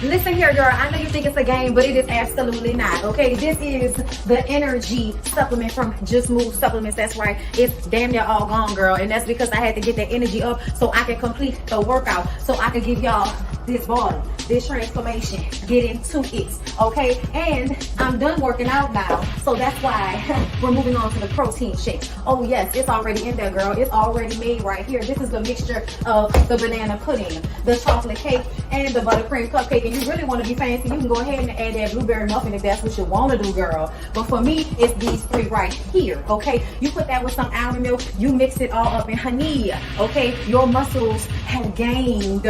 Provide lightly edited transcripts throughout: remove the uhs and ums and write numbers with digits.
Listen here, girl. I know you think it's a game, but it is absolutely not. Okay, this is the energy supplement from Just Move Supplements. That's right. It's damn near all gone, girl, and that's because I had to get that energy up so I can complete the workout, so I can give y'all this body, this transformation, get into it. Okay, and I'm done working out now, so that's why we're moving on to the protein shake. Oh yes, it's already in there, girl. It's already made right here. This is the mixture of the banana pudding, the chocolate cake, and the buttercream cupcake. And you really want to be fancy, you can go ahead and add that blueberry muffin if that's what you want to do, girl. But for me, it's these three right here. Okay, you put that with some almond milk, you mix it all up in honey. Okay, your muscles have gained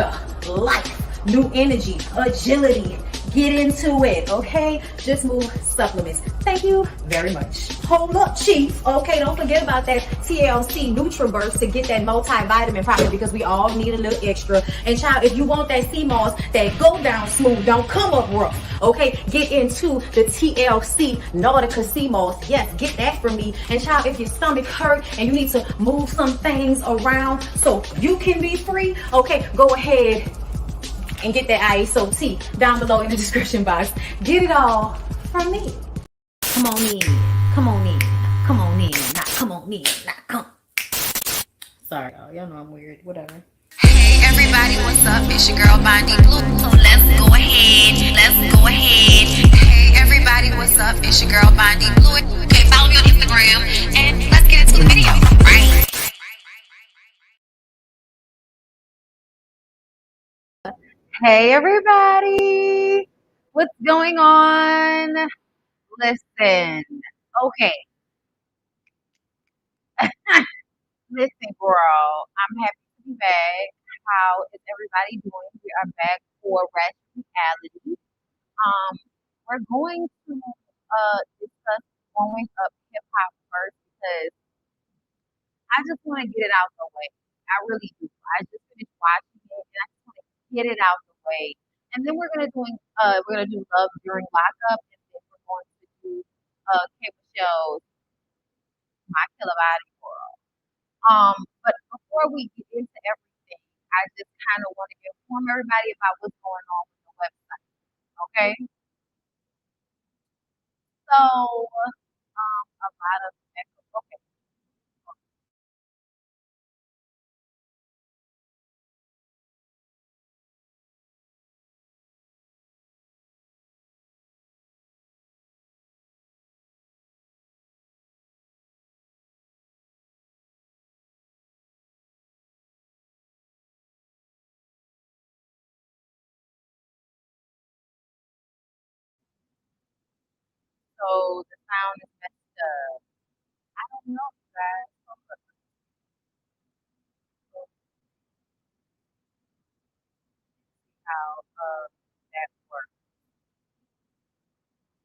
life, new energy, agility. Get into it, okay? Just Move Supplements. Thank you very much. Hold up, Chief. Okay, don't forget about that TLC NutriBurst to get that multivitamin probably, because we all need a little extra. And child, if you want that sea moss that go down smooth, don't come up rough, okay? Get into the TLC Nautica sea moss. Yes, get that from me. And child, if your stomach hurt and you need to move some things around so you can be free, okay, go ahead and get that ISO tea down below in the description box. Get it all from me. Come on in, come on in, come on in, not come on in, not come. Sorry, y'all know I'm weird, whatever. Hey everybody, what's up? It's your girl BondyBlue. So let's go ahead. Hey everybody, what's up? It's your girl BondyBlue. Okay, follow me on Instagram and let's get into the video, right? Hey everybody, what's going on? Listen, okay. Listen, girl, I'm happy to be back. How is everybody doing? We are back for Ratchet reality. We're going to discuss growing up hip hop first because I just want to get it out the way. I really do. I just finished watching it and I just want to get it out the way. And then we're gonna do Love During Lockup, and then we're going to do K Michelle's My Killer Body World. But before we get into everything, I just kind of want to inform everybody about what's going on with the website. Okay, so a lot of okay. So the sound is messed up. I don't know, guys. How that works.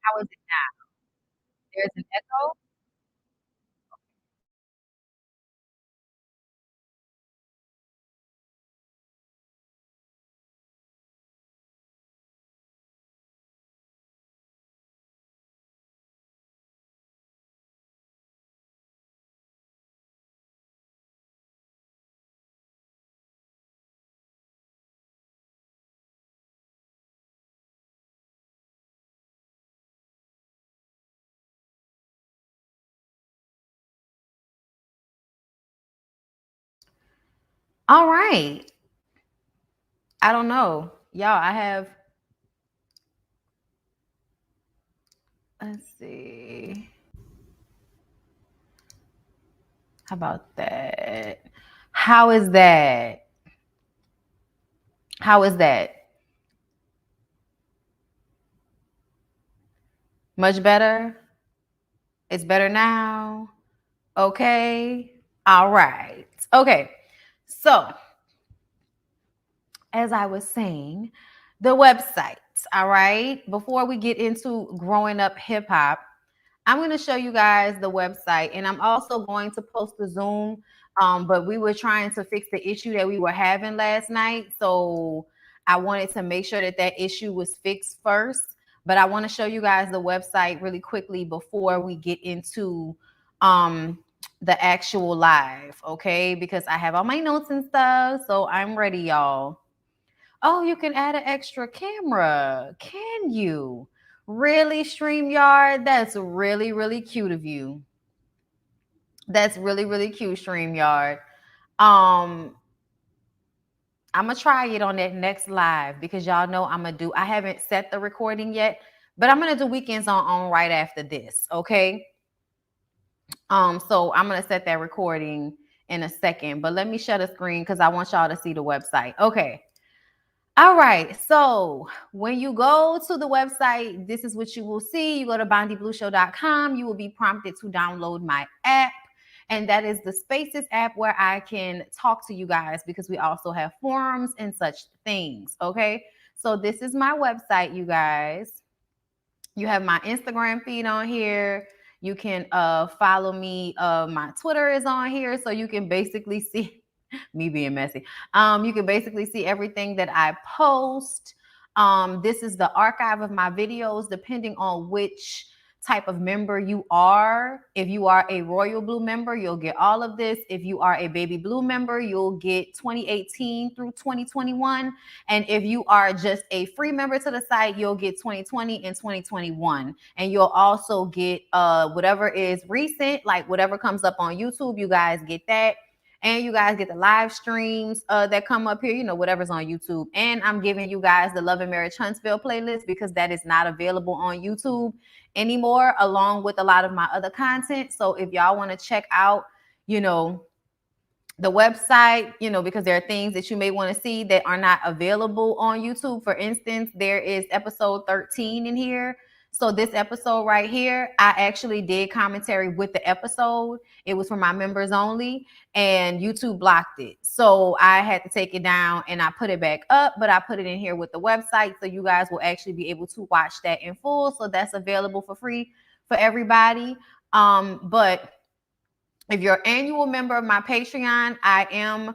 How is it now? There's an echo. All right. I don't know. Y'all, I have, let's see. How about that? How is that? How is that? Much better? It's better now? Okay. All right. Okay. So, as I was saying, the website. All right. Before we get into growing up hip hop, I'm going to show you guys the website, and I'm also going to post the Zoom. But we were trying to fix the issue that we were having last night. So I wanted to make sure that that issue was fixed first. But I want to show you guys the website really quickly before we get into the actual live. Okay. Because I have all my notes and stuff. So I'm ready, y'all. Oh, you can add an extra camera. Can you? Really, StreamYard? That's really, really cute of you. That's really, really cute, StreamYard. Um, I'm gonna try it on that next live because y'all know I haven't set the recording yet, but I'm gonna do weekends on right after this, okay? So I'm gonna set that recording in a second, but let me share the screen because I want y'all to see the website. Okay. All right. So when you go to the website, this is what you will see. You go to bondyblueshow.com. You will be prompted to download my app. And that is the Spaces app where I can talk to you guys because we also have forums and such things. Okay. So this is my website, you guys. You have my Instagram feed on here. You can follow me. My Twitter is on here. So you can basically see me being messy. You can basically see everything that I post. This is the archive of my videos, depending on which type of member you are. If you are a Royal Blue member, you'll get all of this. If you are a Baby Blue member, you'll get 2018 through 2021. And if you are just a free member to the site, you'll get 2020 and 2021. And you'll also get whatever is recent, like whatever comes up on YouTube, you guys get that. And you guys get the live streams that come up here, you know, whatever's on YouTube. And I'm giving you guys the Love and Marriage Huntsville playlist because that is not available on YouTube anymore, along with a lot of my other content. So if y'all want to check out, you know, the website, you know, because there are things that you may want to see that are not available on YouTube. For instance, there is episode 13 in here. So this episode right here, I actually did commentary with the episode. It was for my members only, and YouTube blocked it. So I had to take it down and I put it back up, but I put it in here with the website. So you guys will actually be able to watch that in full. So that's available for free for everybody. But if you're an annual member of my Patreon, I am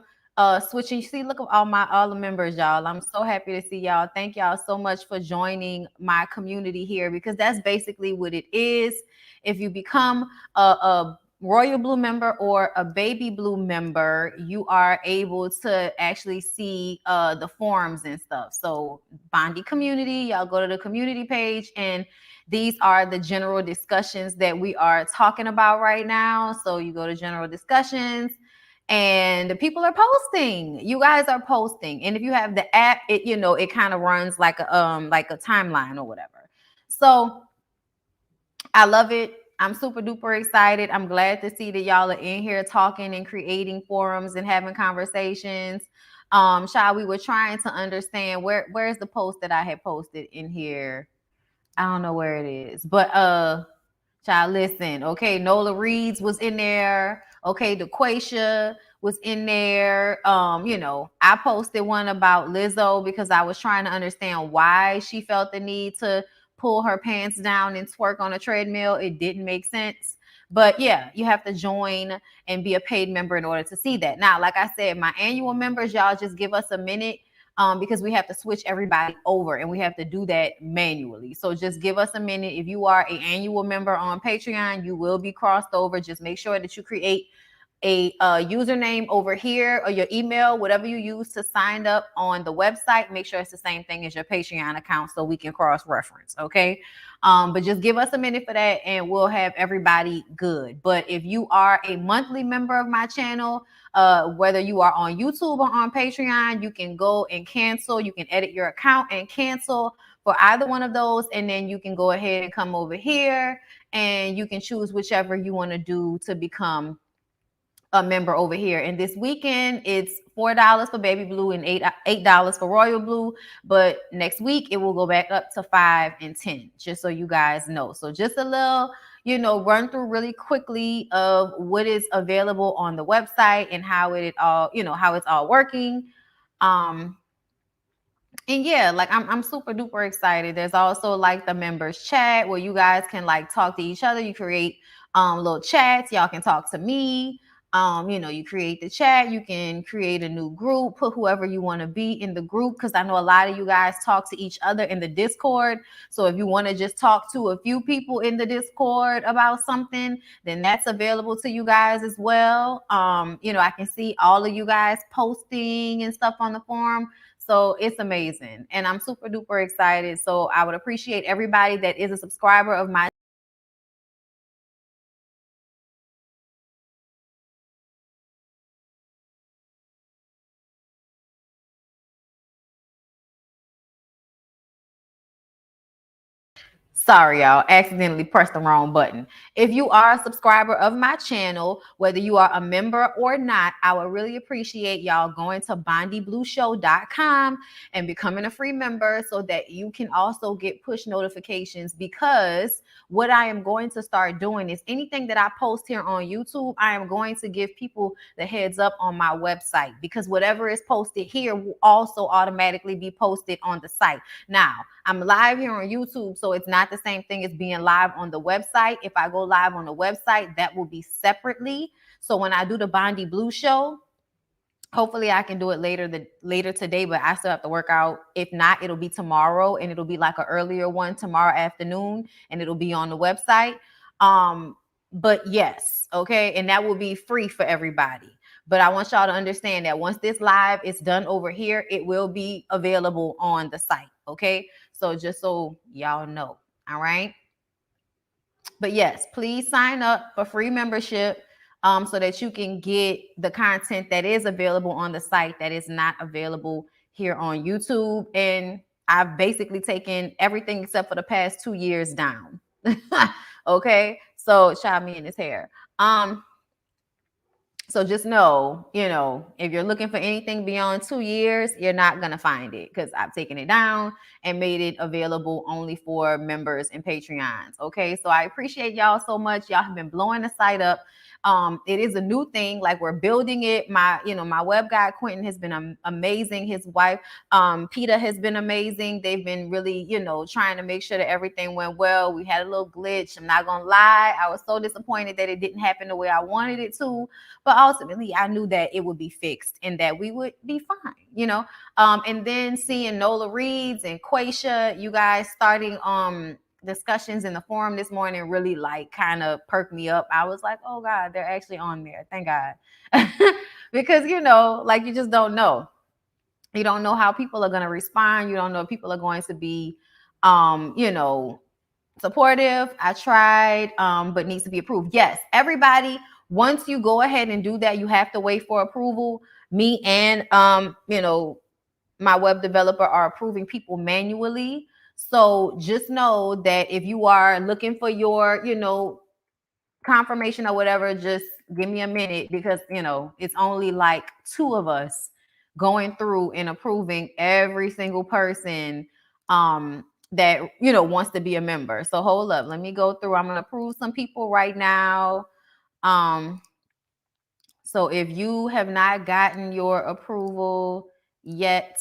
switching. See, look at all the members, y'all. I'm so happy to see y'all. Thank y'all so much for joining my community here because that's basically what it is. If you become a Royal Blue member or a Baby Blue member, you are able to actually see the forums and stuff. So Bondy community, y'all go to the community page, and these are the general discussions that we are talking about right now. So you go to general discussions and the people are posting. You guys are posting. And if you have the app, it, you know, it kind of runs like a timeline or whatever. So I love it. I'm super duper excited. I'm glad to see that y'all are in here talking and creating forums and having conversations. Child, we were trying to understand where's the post that I had posted in here. I don't know where it is, but child, listen. Okay, Nola Reeds was in there. Okay, DeQuasia was in there. You know, I posted one about Lizzo because I was trying to understand why she felt the need to pull her pants down and twerk on a treadmill. It didn't make sense. But yeah, you have to join and be a paid member in order to see that. Now, like I said, my annual members, y'all just give us a minute because we have to switch everybody over and we have to do that manually. So just give us a minute. If you are an annual member on Patreon, you will be crossed over. Just make sure that you create a username over here or your email, whatever you use to sign up on the website. Make sure it's the same thing as your Patreon account so we can cross-reference, okay? But just give us a minute for that and we'll have everybody good. But if you are a monthly member of my channel, whether you are on YouTube or on Patreon, you can go and cancel. You can edit your account and cancel for either one of those. And then you can go ahead and come over here and you can choose whichever you want to do to become a member over here. And this weekend, it's $4 for Baby Blue and $8 for Royal Blue. But next week, it will go back up to $5 and $10, just so you guys know. So just a little, you know, run through really quickly of what is available on the website and how it all, you know, how it's all working. And yeah, like I'm super duper excited. There's also like the members chat where you guys can like talk to each other. You create little chats. Y'all can talk to me. You know, you create the chat. You can create a new group, put whoever you want to be in the group. Because I know a lot of you guys talk to each other in the Discord. So if you want to just talk to a few people in the Discord about something, then that's available to you guys as well. You know, I can see all of you guys posting and stuff on the forum. So it's amazing. And I'm super duper excited. So I would appreciate everybody that is a subscriber of my Sorry, y'all, accidentally pressed the wrong button. If you are a subscriber of my channel, whether you are a member or not, I would really appreciate y'all going to bondyblueshow.com and becoming a free member so that you can also get push notifications, because what I am going to start doing is anything that I post here on YouTube, I am going to give people the heads up on my website, because whatever is posted here will also automatically be posted on the site. Now, I'm live here on YouTube, so it's not the same thing as being live on the website. If I go live on the website, that will be separately. So when I do the Bondy Blue show, hopefully I can do it later today, but I still have to work out. If not, it'll be tomorrow, and it'll be like an earlier one tomorrow afternoon, and it'll be on the website. But yes, okay, and that will be free for everybody. But I want y'all to understand that once this live is done over here, it will be available on the site, okay? So just so y'all know, all right? But yes, please sign up for free membership so that you can get the content that is available on the site that is not available here on YouTube. And I've basically taken everything except for the past 2 years down. Okay, so chop me in his hair. So just know, if you're looking for anything beyond 2 years, you're not going to find it, because I've taken it down and made it available only for members and Patreons. Okay. So I appreciate y'all so much. Y'all have been blowing the site up. It is a new thing. Like, we're building it. My web guy, Quentin, has been amazing. His wife, Peja, has been amazing. They've been really, trying to make sure that everything went well. We had a little glitch. I'm not going to lie. I was so disappointed that it didn't happen the way I wanted it to. But ultimately, I knew that it would be fixed and that we would be fine, and then seeing Nola Reeds and Quaisha, you guys starting discussions in the forum this morning really kind of perked me up. I was like, oh God, they're actually on there. Thank God. Because, you just don't know. You don't know how people are going to respond. You don't know if people are going to be, supportive. I tried, but needs to be approved. Yes, everybody, once you go ahead and do that, you have to wait for approval. Me and my web developer are approving people manually. So just know that if you are looking for your, confirmation or whatever, just give me a minute, because it's only like 2 of us going through and approving every single person that wants to be a member. So hold up, let me go through. I'm gonna approve some people right now. So if you have not gotten your approval yet,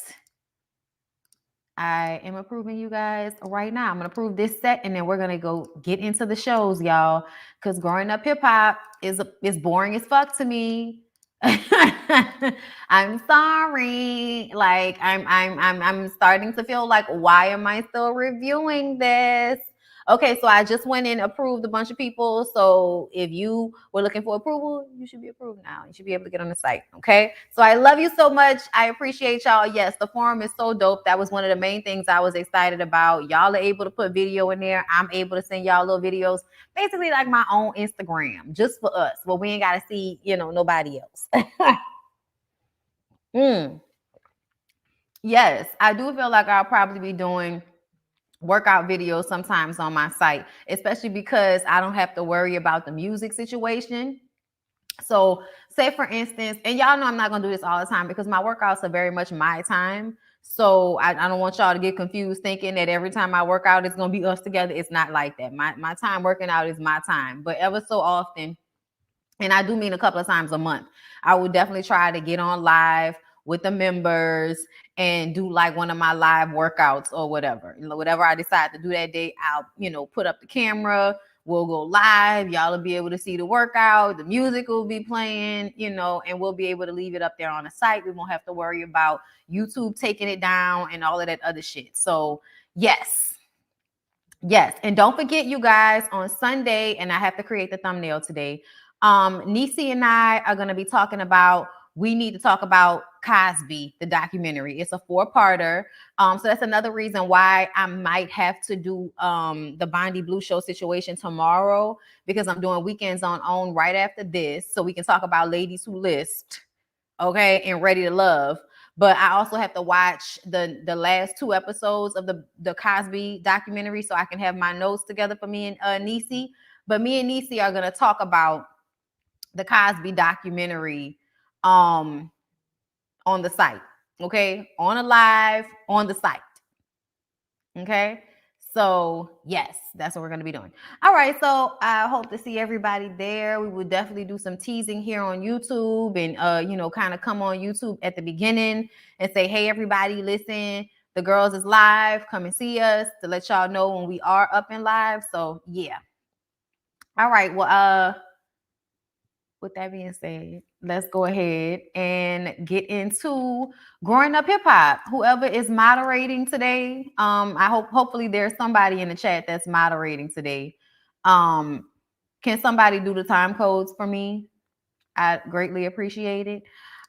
I am approving you guys right now. I'm gonna approve this set, and then we're gonna go get into the shows, y'all. Because growing up hip hop is boring as fuck to me. I'm sorry. Like, I'm starting to feel like, why am I still reviewing this? Okay, so I just went and approved a bunch of people. So if you were looking for approval, you should be approved now. You should be able to get on the site. Okay, so I love you so much. I appreciate y'all. Yes, the forum is so dope. That was one of the main things I was excited about. Y'all are able to put video in there. I'm able to send y'all little videos, basically like my own Instagram, just for us. Well, we ain't got to see, nobody else. Yes, I do feel like I'll probably be doing workout videos sometimes on my site, especially because I don't have to worry about the music situation. So say for instance, and y'all know I'm not going to do this all the time because my workouts are very much my time. So I don't want y'all to get confused thinking that every time I work out, it's going to be us together. It's not like that. My time working out is my time, but ever so often, and I do mean a couple of times a month, I would definitely try to get on live with the members and do like one of my live workouts or whatever. Whatever I decide to do that day, I'll, put up the camera, we'll go live. Y'all will be able to see the workout. The music will be playing, and we'll be able to leave it up there on the site. We won't have to worry about YouTube taking it down and all of that other shit. So yes. Yes. And don't forget, you guys, on Sunday, and I have to create the thumbnail today, Nisi and I are going to be talking about, we need to talk about Cosby, the documentary. It's a 4-parter. So that's another reason why I might have to do the BondyBlue show situation tomorrow, because I'm doing Weekends on OWN right after this, so we can talk about Ladies Who List, okay, and Ready to Love. But I also have to watch the last 2 episodes of the Cosby documentary so I can have my notes together for me and Nisi. But me and Nisi are gonna talk about the Cosby documentary on the site, okay, on a live on the site, okay. So yes, that's what we're going to be doing. All right, so I hope to see everybody there. We will definitely do some teasing here on YouTube, and you know, kind of come on YouTube at the beginning and say, hey everybody, listen, the girls is live, come and see us, to let y'all know when we are up and live. So yeah. All right, well, with that being said, let's go ahead and get into growing up hip hop. Whoever is moderating today, hopefully there's somebody in the chat that's moderating today. Can somebody do the time codes for me? I greatly appreciate it.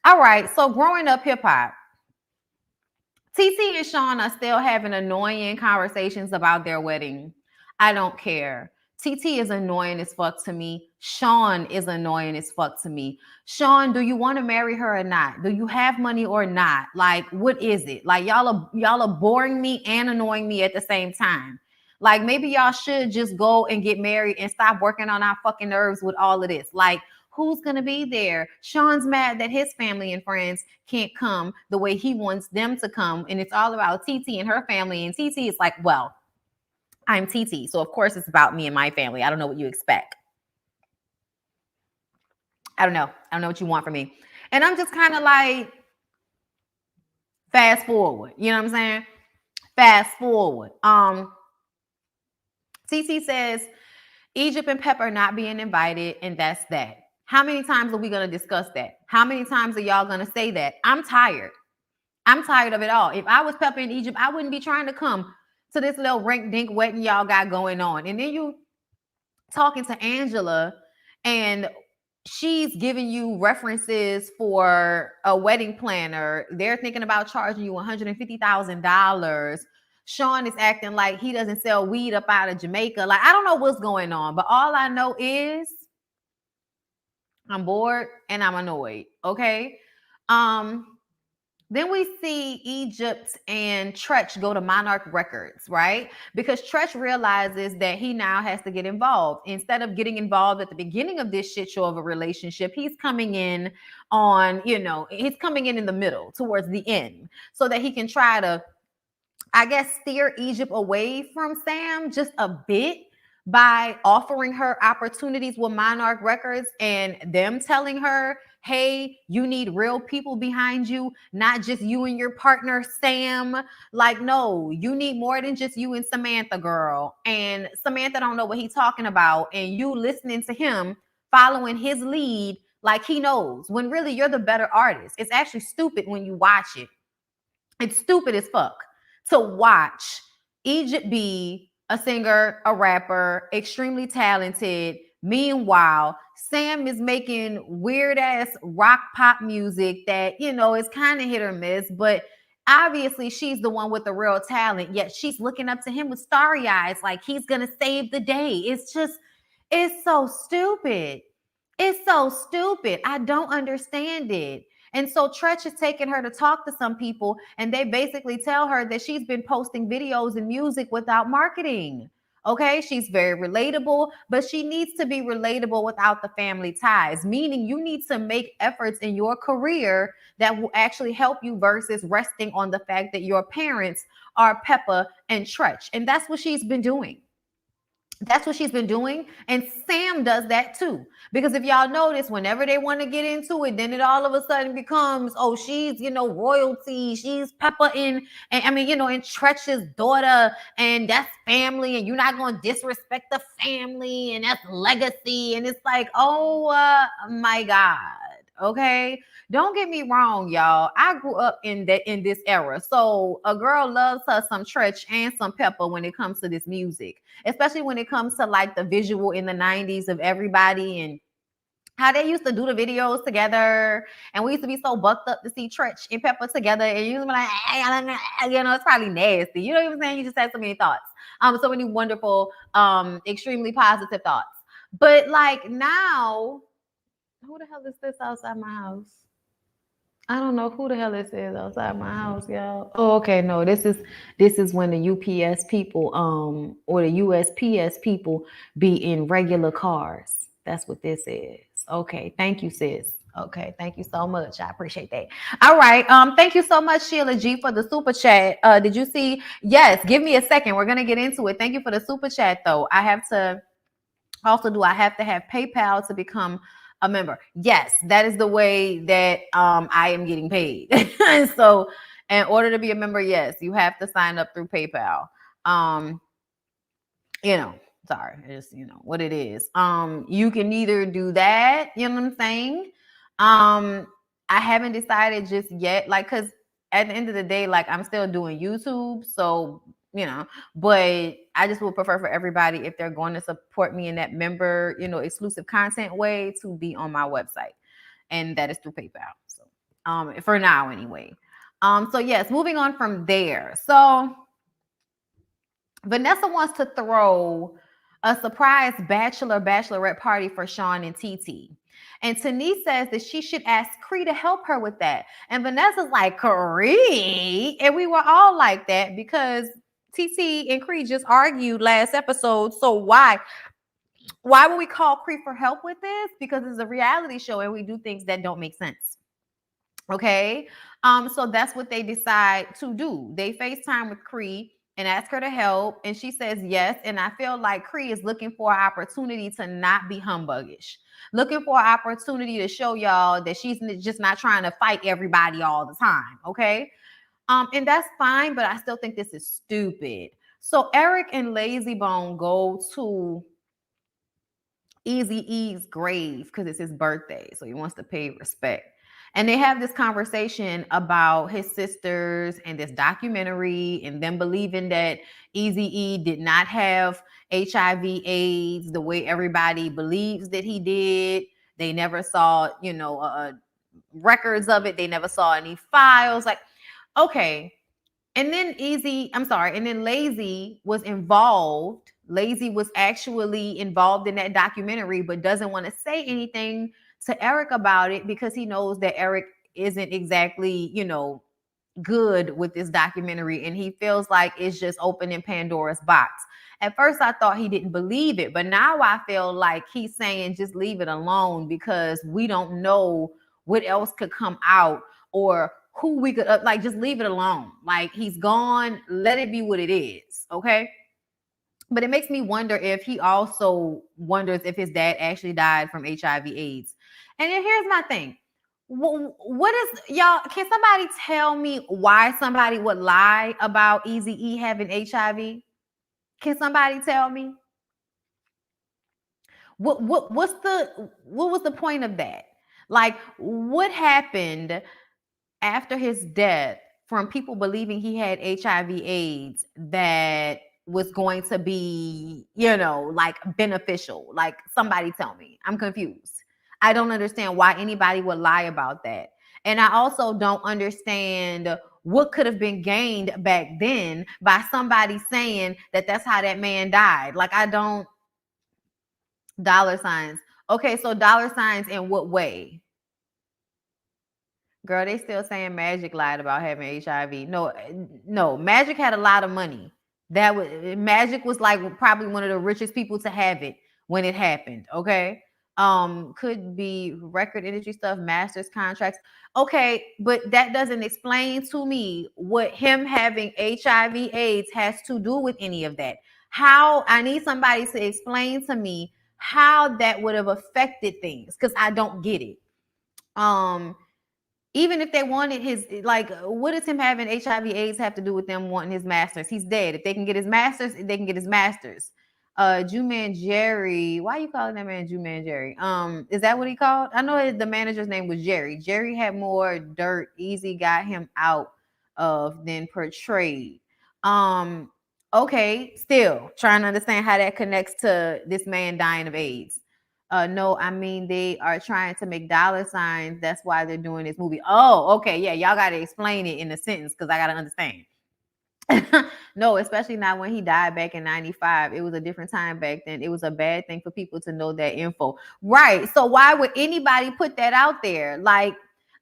All right, so growing up hip hop. TT and Sean are still having annoying conversations about their wedding. I don't care. TT is annoying as fuck to me. Sean is annoying as fuck to me. Sean, do you want to marry her or not? Do you have money or not? Like, what is it? Like, y'all are boring me and annoying me at the same time. Like, maybe y'all should just go and get married and stop working on our fucking nerves with all of this. Like, who's going to be there? Sean's mad that his family and friends can't come the way he wants them to come. And it's all about TT and her family. And TT is like, well, I'm TT, so of course it's about me and my family. I don't know what you expect. I don't know what you want from me. And I'm just kind of like, fast forward. You know what I'm saying? Fast forward. TT says Egypt and Pepper not being invited, and that's that. How many times are we going to discuss that? How many times are y'all going to say that? I'm tired. I'm tired of it all. If I was Pepper in Egypt, I wouldn't be trying to come to this little rink-dink wedding y'all got going on. And then you talking to Angela, and she's giving you references for a wedding planner. They're thinking about charging you $150,000. Sean is acting like he doesn't sell weed up out of Jamaica. Like, I don't know what's going on, but all I know is I'm bored and I'm annoyed. Okay. Then we see Egypt and Tretch go to Monarch Records, right? Because Tretch realizes that he now has to get involved. Instead of getting involved at the beginning of this shit show of a relationship, he's coming in on, he's coming in the middle towards the end so that he can try to, I guess, steer Egypt away from Sam just a bit by offering her opportunities with Monarch Records and them telling her, hey, you need real people behind you, not just you and your partner, Sam. Like, no, you need more than just you and Samantha, girl. And Samantha don't know what he's talking about. And you listening to him, following his lead like he knows, when really you're the better artist. It's actually stupid when you watch it. It's stupid as fuck to watch Egypt be a singer, a rapper, extremely talented. Meanwhile, Sam is making weird ass rock pop music that, is kind of hit or miss, but obviously she's the one with the real talent, yet she's looking up to him with starry eyes like he's going to save the day. It's so stupid. It's so stupid. I don't understand it. And so Tretch is taking her to talk to some people, and they basically tell her that she's been posting videos and music without marketing. Okay, she's very relatable, but she needs to be relatable without the family ties, meaning you need to make efforts in your career that will actually help you versus resting on the fact that your parents are Peppa and Tretch. And that's what she's been doing. That's what she's been doing. And Sam does that too. Because if y'all notice, whenever they want to get into it, then it all of a sudden becomes, oh, she's, royalty. She's Peppa and Tretch's daughter, and that's family, and you're not going to disrespect the family, and that's legacy. And it's like, oh my God. Okay. Don't get me wrong, y'all. I grew up in this era. So a girl loves her some Tretch and some Peppa when it comes to this music, especially when it comes to like the visual in the 90s of everybody and how they used to do the videos together, and we used to be so bucked up to see Tretch and Pepper together, and you used to be like, you know, it's probably nasty. You know what I'm saying? You just had so many thoughts, so many wonderful, extremely positive thoughts. But like now, who the hell is this outside my house? I don't know who the hell this is outside my house, y'all. Oh, okay, no, this is when the UPS people, or the USPS people be in regular cars. That's what this is. Okay, thank you, sis. Okay, thank you so much. I appreciate that. All right, thank you so much, Sheila G, for the super chat. Did you see? Yes, give me a second. We're gonna get into it. Thank you for the super chat, though. I have to. Also, do I have to have PayPal to become a member? Yes, that is the way that I am getting paid. So, in order to be a member, yes, you have to sign up through PayPal. Um, you know, sorry, it's what it is. You can either do that, you know what I'm saying? I haven't decided just yet, like, cause at the end of the day, like I'm still doing YouTube, so but I just would prefer for everybody, if they're going to support me in that member, exclusive content way, to be on my website, and that is through PayPal. So, for now anyway. So yes, moving on from there. So Vanessa wants to throw a surprise bachelorette party for Sean and TT. And Tanice says that she should ask Cree to help her with that. And Vanessa's like, Cree? And we were all like that because TT and Cree just argued last episode. So why would we call Cree for help with this? Because it's a reality show and we do things that don't make sense. Okay. So that's what they decide to do. They FaceTime with Cree and ask her to help, and she says yes. And I feel like Cree is looking for an opportunity to not be humbuggish, looking for an opportunity to show y'all that she's just not trying to fight everybody all the time. Okay. And that's fine, but I still think this is stupid. So Eric and Lazy Bone go to Eazy-E's grave because it's his birthday, so he wants to pay respect. And they have this conversation about his sisters and this documentary, and them believing that Eazy-E did not have HIV/AIDS the way everybody believes that he did. They never saw, records of it. They never saw any files. Like, okay. And then and then Lazy was involved. Lazy was actually involved in that documentary, but doesn't want to say anything to Eric about it because he knows that Eric isn't exactly, good with this documentary. And he feels like it's just opening Pandora's box. At first, I thought he didn't believe it, but now I feel like he's saying just leave it alone because we don't know what else could come out or who we could like, just leave it alone. Like, he's gone, let it be what it is. Okay. But it makes me wonder if he also wonders if his dad actually died from HIV/AIDS. And then here's my thing. What is, y'all, can somebody tell me why somebody would lie about Eazy-E having HIV? Can somebody tell me? What was the point of that? Like, what happened after his death from people believing he had HIV/AIDS that was going to be, like, beneficial? Like, somebody tell me. I'm confused. I don't understand why anybody would lie about that. And I also don't understand what could have been gained back then by somebody saying that that's how that man died. Like, I don't. Dollar signs. Okay, so dollar signs in what way? Girl, they still saying Magic lied about having HIV. No, Magic had a lot of money. Magic was like probably one of the richest people to have it when it happened. Okay. Could be record industry stuff, masters contracts. Okay, but that doesn't explain to me what him having HIV/AIDS has to do with any of that. How, I need somebody to explain to me how that would have affected things, because I don't get it. Even if they wanted his, like, what does him having HIV/AIDS have to do with them wanting his masters? He's dead. If they can get his masters, they can get his masters. Juman Jerry, why are you calling that man Juman Jerry? Is that what he called? I know the manager's name was Jerry. Jerry had more dirt Easy got him out of than portrayed. Okay, still trying to understand how that connects to this man dying of AIDS. No, I mean they are trying to make dollar signs. That's why they're doing this movie. Oh, okay, yeah, y'all got to explain it in a sentence because I got to understand. No, especially not when he died back in 95. It was a different time back then. It was a bad thing for people to know that info. Right. So why would anybody put that out there? Like,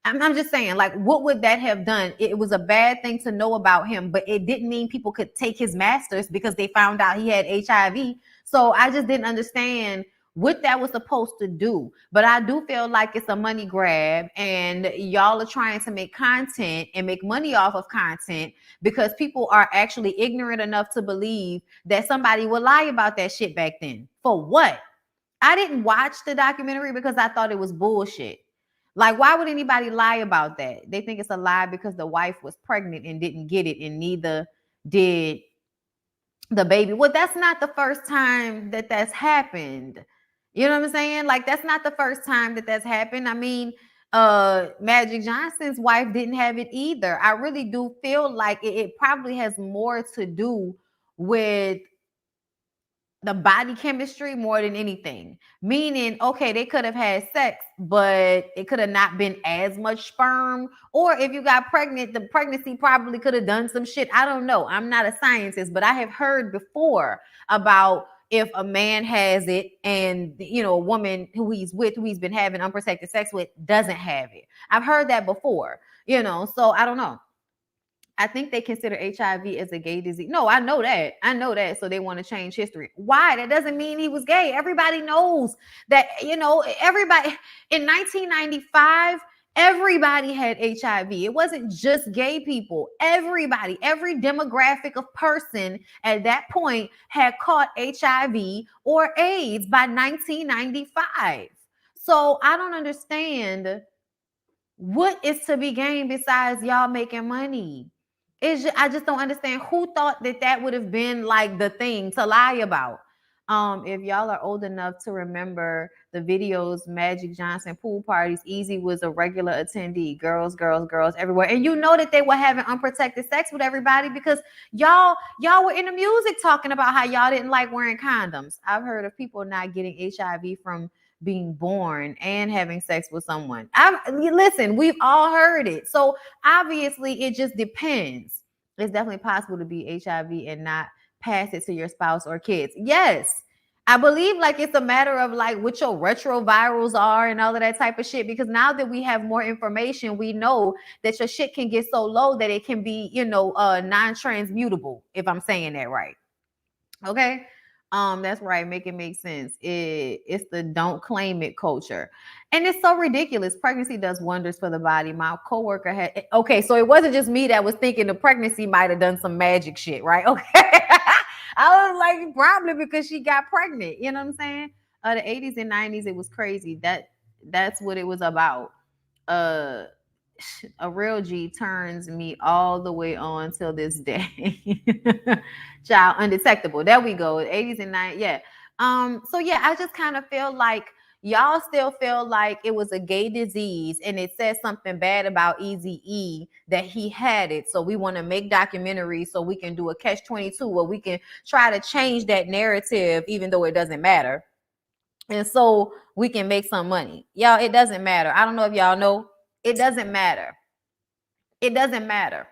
I'm just saying, like, what would that have done? It was a bad thing to know about him, but it didn't mean people could take his masters because they found out he had HIV. So I just didn't understand what that was supposed to do. But I do feel like it's a money grab, and y'all are trying to make content and make money off of content because people are actually ignorant enough to believe that somebody would lie about that shit back then. For what? I didn't watch the documentary because I thought it was bullshit. Like, why would anybody lie about that? They think it's a lie because the wife was pregnant and didn't get it, and neither did the baby. Well, that's not the first time that that's happened. You know what I'm saying? Like, that's not the first time that that's happened. I mean, Magic Johnson's wife didn't have it either. I really do feel like it probably has more to do with the body chemistry more than anything. Meaning, okay, they could have had sex, but it could have not been as much sperm. Or if you got pregnant, the pregnancy probably could have done some shit. I don't know. I'm not a scientist, but I have heard before about if a man has it and a woman who he's with, who he's been having unprotected sex with, doesn't have it. I've heard that before, so I don't know. I think they consider HIV as a gay disease. No, I know that. I know that. So they want to change history. Why? That doesn't mean he was gay. Everybody knows that, everybody in 1995, everybody had HIV. It wasn't just gay people. Everybody, every demographic of person at that point had caught HIV or AIDS by 1995. So I don't understand what is to be gained besides y'all making money. I just don't understand who thought that would have been like the thing to lie about. If y'all are old enough to remember the videos, Magic Johnson pool parties, Easy was a regular attendee. Girls, girls, girls everywhere. And you know that they were having unprotected sex with everybody because y'all were in the music talking about how y'all didn't like wearing condoms. I've heard of people not getting HIV from being born and having sex with someone. Listen, we've all heard it. So obviously it just depends. It's definitely possible to be HIV and not pass it to your spouse or kids. Yes. I believe like it's a matter of like what your retrovirals are and all of that type of shit. Because now that we have more information, we know that your shit can get so low that it can be, non-transmutable, if I'm saying that right. Okay. That's right. Make it make sense. It's the don't claim it culture. And it's so ridiculous. Pregnancy does wonders for the body. My coworker had okay, so it wasn't just me that was thinking the pregnancy might have done some magic shit, right? Okay. I was like, probably because she got pregnant. You know what I'm saying? The 80s and 90s, it was crazy. That's what it was about. Uh a real G turns me all the way on till this day. Child, undetectable. There we go. 80s and 90s. Yeah. So yeah, I just kind of feel like y'all still feel like it was a gay disease and it says something bad about Eazy-E that he had it. So we want to make documentaries so we can do a catch-22 where we can try to change that narrative even though it doesn't matter. And so we can make some money. Y'all, it doesn't matter. I don't know if y'all know. It doesn't matter. It doesn't matter.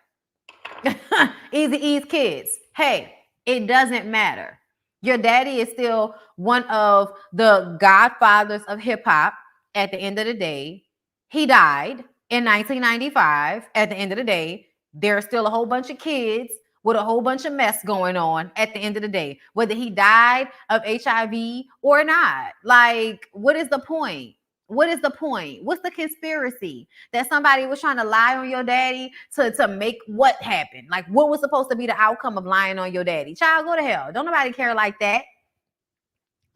Eazy-E's kids. Hey, it doesn't matter. Your daddy is still one of the godfathers of hip hop at the end of the day. He died in 1995. At the end of the day, there are still a whole bunch of kids with a whole bunch of mess going on at the end of the day, whether he died of HIV or not. Like, what is the point? What is the point? What's the conspiracy that somebody was trying to lie on your daddy to make what happen? Like, what was supposed to be the outcome of lying on your daddy? Child, go to hell. Don't nobody care like that.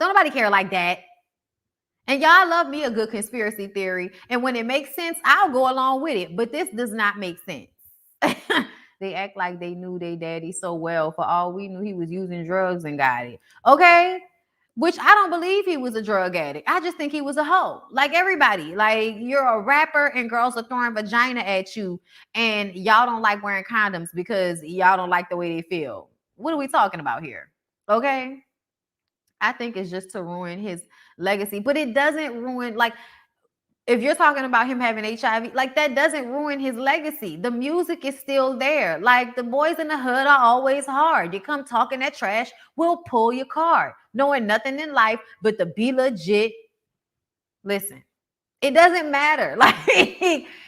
Don't nobody care like that. And y'all love me a good conspiracy theory. And when it makes sense, I'll go along with it. But this does not make sense. They act like they knew their daddy so well. For all we knew, he was using drugs and got it. Okay? Which I don't believe he was a drug addict. I just think he was a hoe. Like everybody. Like, you're a rapper and girls are throwing vagina at you and y'all don't like wearing condoms because y'all don't like the way they feel. What are we talking about here? Okay? I think it's just to ruin his legacy, but it doesn't ruin, like, if you're talking about him having HIV, like, that doesn't ruin his legacy. The music is still there. Like, the boys in the hood are always hard. You come talking that trash, we'll pull your card. Knowing nothing in life but to be legit. Listen, it doesn't matter. Like,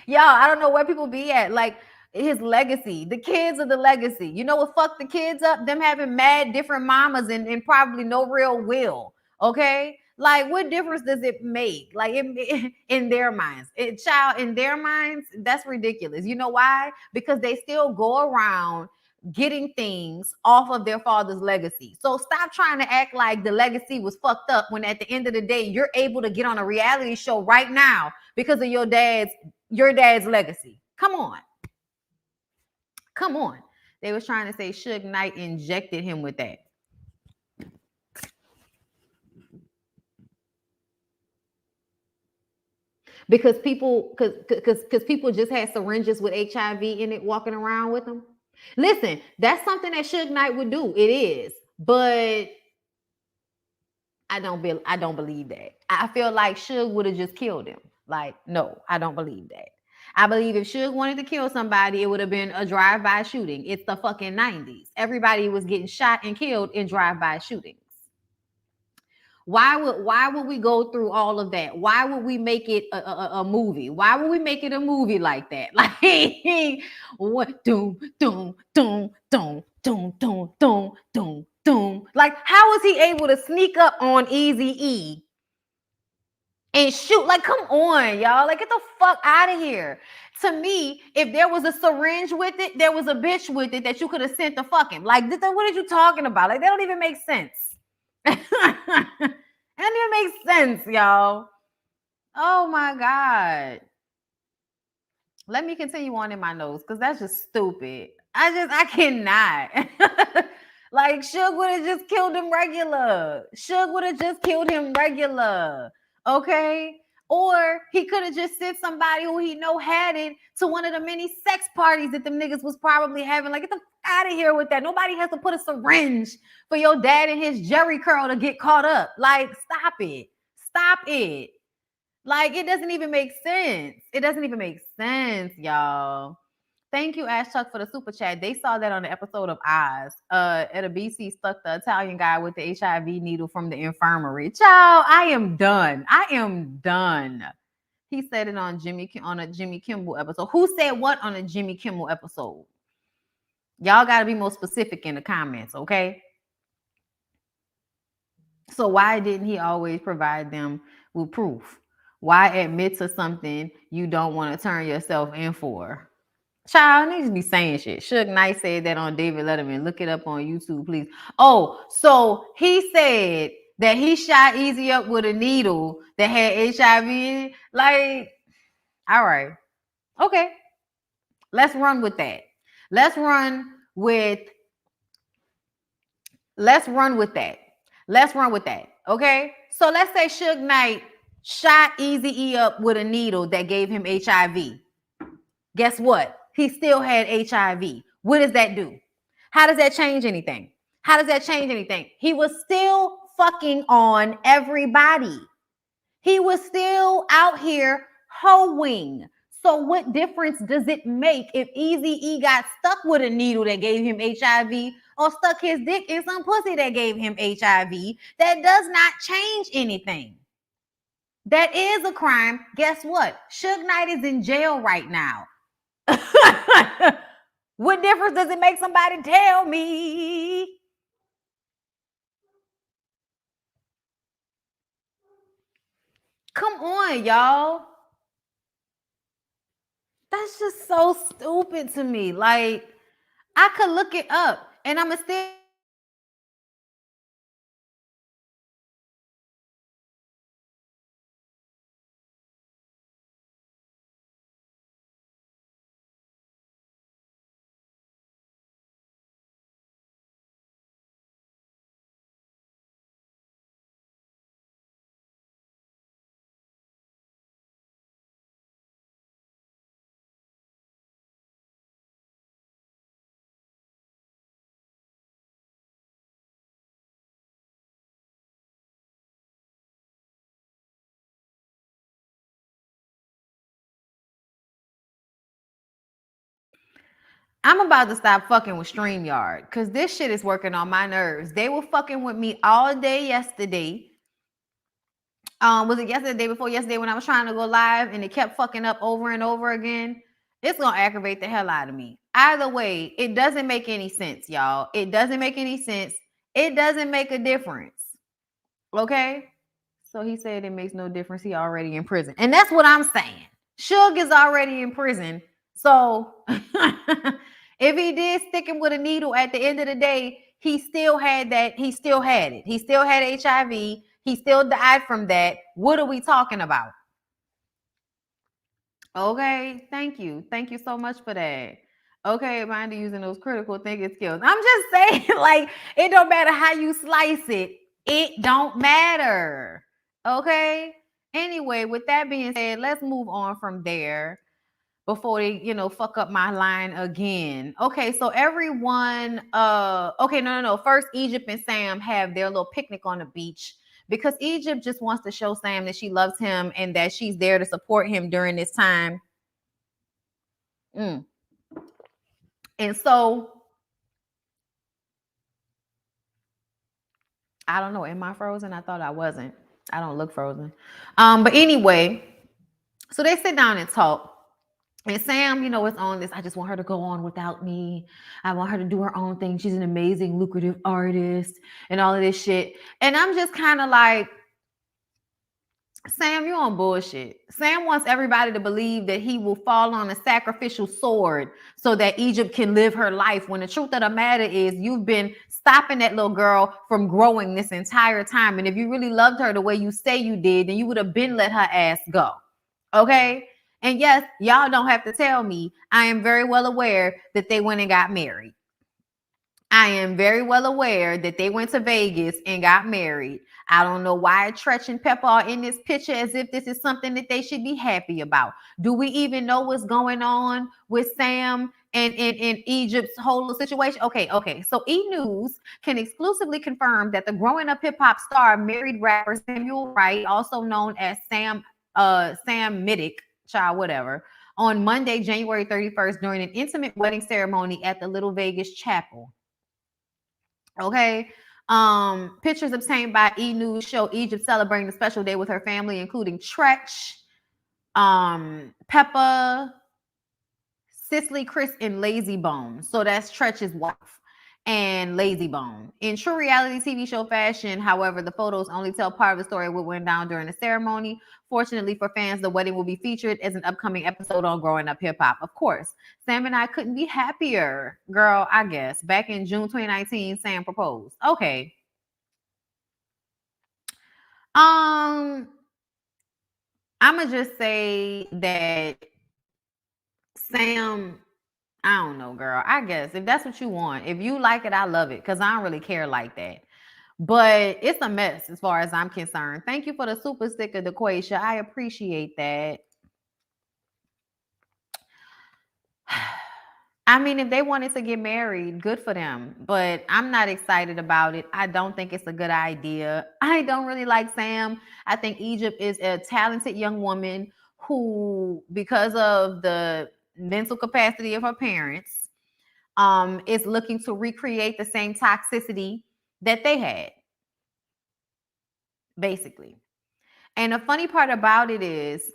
y'all, I don't know where people be at. Like, his legacy, the kids are the legacy. You know what fucked the kids up? Them having mad different mamas and probably no real will. Okay? Like, what difference does it make? Like, in their minds, in their minds, that's ridiculous. You know why? Because they still go around getting things off of their father's legacy. So stop trying to act like the legacy was fucked up when at the end of the day you're able to get on a reality show right now because of your dad's legacy. Come on. Come on. They was trying to say Suge Knight injected him with that. Because people just had syringes with HIV in it walking around with them. Listen, that's something that Suge Knight would do. It is. But I don't believe that. I feel like Suge would have just killed him. Like, no, I don't believe that. I believe if Suge wanted to kill somebody, it would have been a drive-by shooting. It's the fucking 90s. Everybody was getting shot and killed in drive-by shootings. Why would we go through all of that? Why would we make it a movie? Why would we make it a movie like that? Like, what? Doom, doom, doom, doom, doom, doom, doom, doom, doom. Like, how was he able to sneak up on Eazy-E and shoot? Like, come on, y'all. Like, get the fuck out of here. To me, if there was a syringe with it, there was a bitch with it that you could have sent to fuck him. Like, what are you talking about? Like, that don't even make sense. And it makes sense, y'all. Oh my God. Let me continue on in my notes because that's just stupid. I cannot. Like, Suge would have just killed him regular. Suge would have just killed him regular. Okay? Or he could have just sent somebody who he know had it to one of the many sex parties that them niggas was probably having. Like, get the out of here with that. Nobody has to put a syringe for your dad and his Jerry curl to get caught up. Like, stop it. Stop it. Like, it doesn't even make sense. It doesn't even make sense, y'all. Thank you, Ash Chuck, for the super chat. They saw that on the episode of Oz. At a BC stuck the Italian guy with the HIV needle from the infirmary. Child, I am done. I am done. He said it on a Jimmy Kimmel episode. Who said what on a Jimmy Kimmel episode? Y'all got to be more specific in the comments, okay? So why didn't he always provide them with proof? Why admit to something you don't want to turn yourself in for? Child needs to be saying shit. Suge Knight said that on David Letterman. Look it up on YouTube, please. Oh, so he said that he shot Easy up with a needle that had HIV in it. Like, all right. Okay. Let's run with that. Let's run with that. Okay. So let's say Suge Knight shot Eazy-E up with a needle that gave him HIV. Guess what? He still had HIV. What does that do? How does that change anything? He was still fucking on everybody. He was still out here hoeing. So what difference does it make if Eazy-E got stuck with a needle that gave him HIV or stuck his dick in some pussy that gave him HIV? That does not change anything. That is a crime. Guess what? Suge Knight is in jail right now. What difference does it make? Somebody tell me. Come on, y'all. That's just so stupid to me. Like, I could look it up and I'm still I'm about to stop fucking with StreamYard because this shit is working on my nerves. They were fucking with me all day yesterday. Was it yesterday, the day before yesterday when I was trying to go live and it kept fucking up over and over again? It's gonna aggravate the hell out of me. Either way, it doesn't make any sense, y'all. It doesn't make any sense. It doesn't make a difference. Okay? So he said it makes no difference. He already in prison. And that's what I'm saying. Suge is already in prison. So if he did stick him with a needle at the end of the day, he still had that. He still had it. He still had HIV. He still died from that. What are we talking about? Okay, thank you. Thank you so much for that. Okay, mind using those critical thinking skills. I'm just saying, like, it don't matter how you slice it. It don't matter. Okay? Anyway, with that being said, let's move on from there before they, fuck up my line again. Okay, so everyone, okay, no. First, Egypt and Sam have their little picnic on the beach because Egypt just wants to show Sam that she loves him and that she's there to support him during this time. And so, I don't know. Am I frozen? I thought I wasn't. I don't look frozen. But anyway, so they sit down and talk. And Sam, is on this. I just want her to go on without me. I want her to do her own thing. She's an amazing, lucrative artist and all of this shit. And I'm just kind of like, Sam, you're on bullshit. Sam wants everybody to believe that he will fall on a sacrificial sword so that Egypt can live her life. When the truth of the matter is, you've been stopping that little girl from growing this entire time. And if you really loved her the way you say you did, then you would have been let her ass go. Okay? And yes, y'all don't have to tell me. I am very well aware that they went and got married. I am very well aware that they went to Vegas and got married. I don't know why Tretch and Pepper are in this picture as if this is something that they should be happy about. Do we even know what's going on with Sam and in Egypt's whole situation? Okay. So E! News can exclusively confirm that the growing up hip hop star married rapper Samuel Wright, also known as Sam Middick, child, whatever, on Monday, January 31st, during an intimate wedding ceremony at the Little Vegas Chapel. Okay. Pictures obtained by E! News show Egypt celebrating the special day with her family, including Tretch, Peppa, Cicely, Chris, and Lazy Bone. So that's Tretch's wife and Lazy Bone. In true reality TV show fashion, however, the photos only tell part of the story of what went down during the ceremony. Fortunately for fans, the wedding will be featured as an upcoming episode on Growing Up Hip Hop. Of course, Sam and I couldn't be happier, girl, I guess. Back in June 2019, Sam proposed. Okay. I'm gonna just say that Sam, I don't know, girl. I guess if that's what you want, if you like it, I love it because I don't really care like that. But it's a mess as far as I'm concerned. Thank you for the super sticker, DeQuasia. I appreciate that. I mean, if they wanted to get married, good for them. But I'm not excited about it. I don't think it's a good idea. I don't really like Sam. I think Egypt is a talented young woman who, because of the mental capacity of her parents, is looking to recreate the same toxicity that they had, basically. And the funny part about it is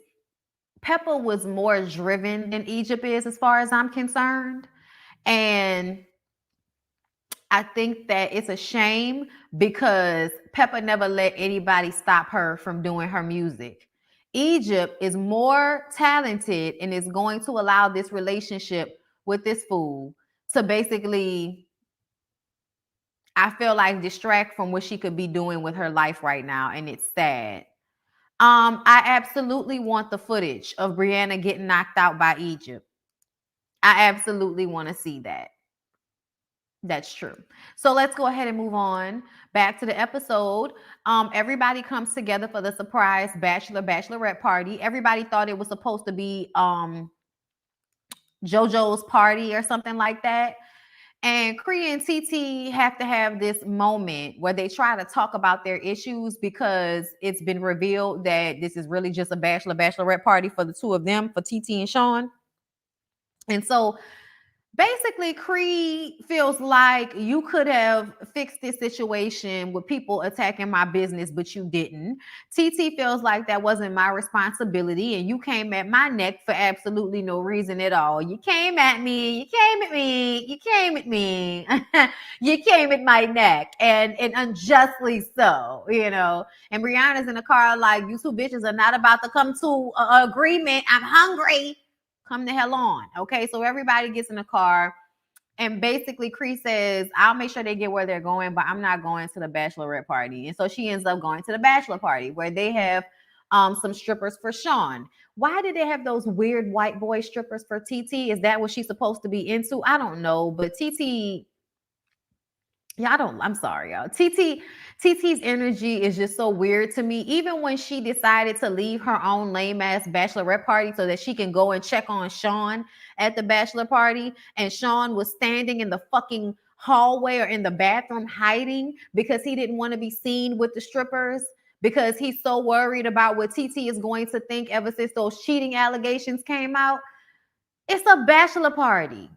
Peppa was more driven than Egypt is, as far as I'm concerned. And I think that it's a shame because Peppa never let anybody stop her from doing her music. Egypt is more talented and is going to allow this relationship with this fool to basically, I feel like, distract from what she could be doing with her life right now. And it's sad. I absolutely want the footage of Brianna getting knocked out by Egypt. I absolutely want to see that. That's true. So let's go ahead and move on back to the episode. Everybody comes together for the surprise bachelorette party. Everybody thought it was supposed to be JoJo's party or something like that. And Kree and TT have to have this moment where they try to talk about their issues because it's been revealed that this is really just a bachelorette party for the two of them, for TT and Sean. And so basically, Cree feels like you could have fixed this situation with people attacking my business, but you didn't. TT feels like that wasn't my responsibility, and you came at my neck for absolutely no reason at all. You came at me, you came at me, you came at me, you came at my neck, and unjustly so, you know. And Brianna's in the car like, you two bitches are not about to come to an agreement. I'm hungry. Come the hell on. Okay, so everybody gets in the car, and basically Cree says, I'll make sure they get where they're going, but I'm not going to the bachelorette party. And so she ends up going to the bachelor party where they have some strippers for Sean. Why did they have those weird white boy strippers for TT? Is that what she's supposed to be into? I don't know, but TT, yeah, I'm sorry, y'all. TT's energy is just so weird to me. Even when she decided to leave her own lame ass bachelorette party so that she can go and check on Sean at the bachelor party, and Sean was standing in the fucking hallway or in the bathroom hiding because he didn't want to be seen with the strippers, because he's so worried about what TT is going to think ever since those cheating allegations came out. It's a bachelor party.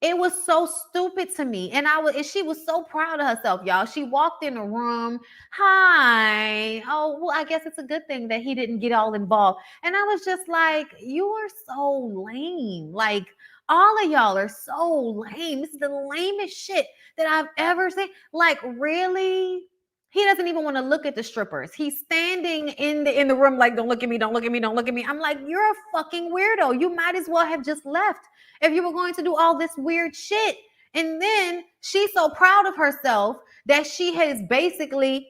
It was so stupid to me. And she was so proud of herself, y'all. She walked in the room. Hi. Oh, well, I guess it's a good thing that he didn't get all involved. And I was just like, you are so lame. Like, all of y'all are so lame. This is the lamest shit that I've ever seen. Like, really? He doesn't even want to look at the strippers. He's standing in the room like, don't look at me, don't look at me, don't look at me. I'm like, you're a fucking weirdo. You might as well have just left if you were going to do all this weird shit. And then she's so proud of herself that she has basically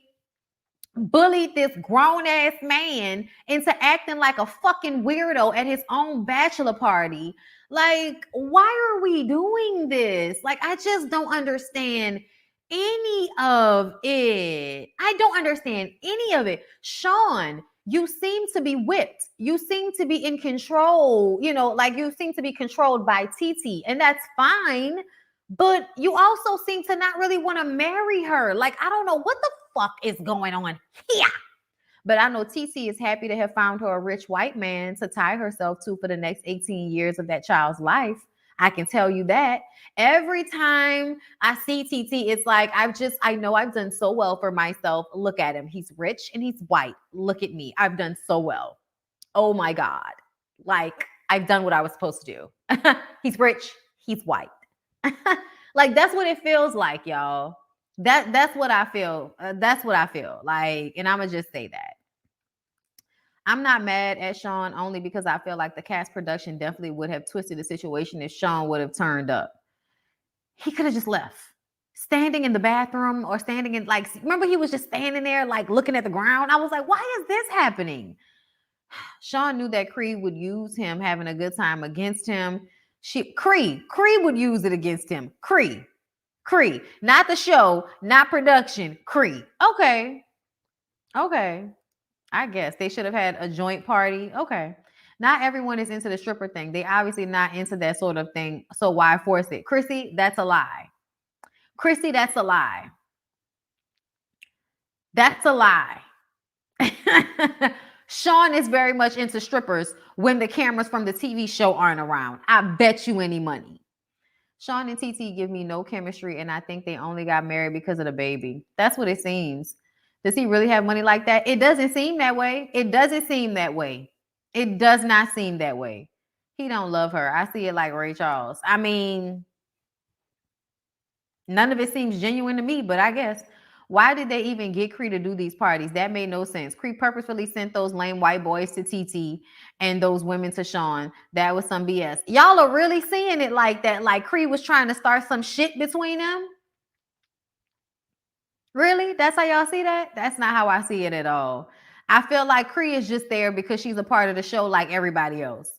bullied this grown ass man into acting like a fucking weirdo at his own bachelor party. Like, why are we doing this? Like, I just don't understand any of it. I don't understand any of it. Sean, you seem to be whipped. You seem to be in control, you know, like you seem to be controlled by TT, and that's fine. But you also seem to not really want to marry her. Like, I don't know what the fuck is going on here. But I know TT is happy to have found her a rich white man to tie herself to for the next 18 years of that child's life. I can tell you that. Every time I see TT, it's like, I know I've done so well for myself. Look at him. He's rich and he's white. Look at me. I've done so well. Oh my God. Like, I've done what I was supposed to do. He's rich. He's white. Like, that's what it feels like, y'all. That's what I feel. That's what I feel like, and I'm gonna just say that. I'm not mad at Sean only because I feel like the cast production definitely would have twisted the situation if Sean would have turned up. He could have just left. Standing in the bathroom or standing in, like, remember he was just standing there like looking at the ground. I was like, why is this happening? Sean knew that Cree would use him having a good time against him. Cree would use it against him. Cree, not the show, not production. Cree. Okay. I guess they should have had a joint party. Okay. Not everyone is into the stripper thing. They obviously not into that sort of thing. So why force it? Chrissy, that's a lie. Chrissy, that's a lie. That's a lie. Sean is very much into strippers when the cameras from the TV show aren't around. I bet you any money. Sean and TT give me no chemistry, and I think they only got married because of the baby. That's what it seems. Does he really have money like that? It doesn't seem that way. It doesn't seem that way. It does not seem that way. He don't love her. I see it like Ray Charles. I mean, none of it seems genuine to me, but I guess. Why did they even get Cree to do these parties? That made no sense. Cree purposefully sent those lame white boys to TT and those women to Sean. That was some BS. Y'all are really seeing it like that. Like Cree was trying to start some shit between them. Really? That's how y'all see that? That's not how I see it at all. I feel like Cree is just there because she's a part of the show like everybody else.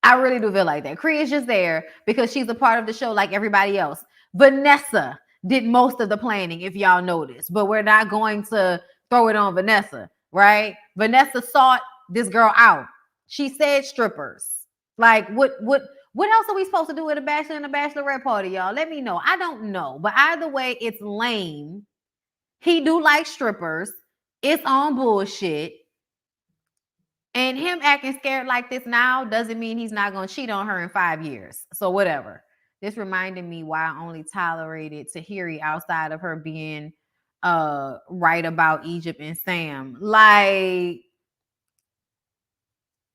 I really do feel like that. Cree is just there because she's a part of the show like everybody else. Vanessa did most of the planning, if y'all noticed, but we're not going to throw it on Vanessa, right? Vanessa sought this girl out. She said strippers. Like, what else are we supposed to do at a bachelor and a bachelorette party, y'all? Let me know. I don't know, but either way, it's lame. He do like strippers. It's on bullshit. And him acting scared like this now doesn't mean he's not going to cheat on her in 5 years. So whatever. This reminded me why I only tolerated Tahiri outside of her being right about Egypt and Sam. Like,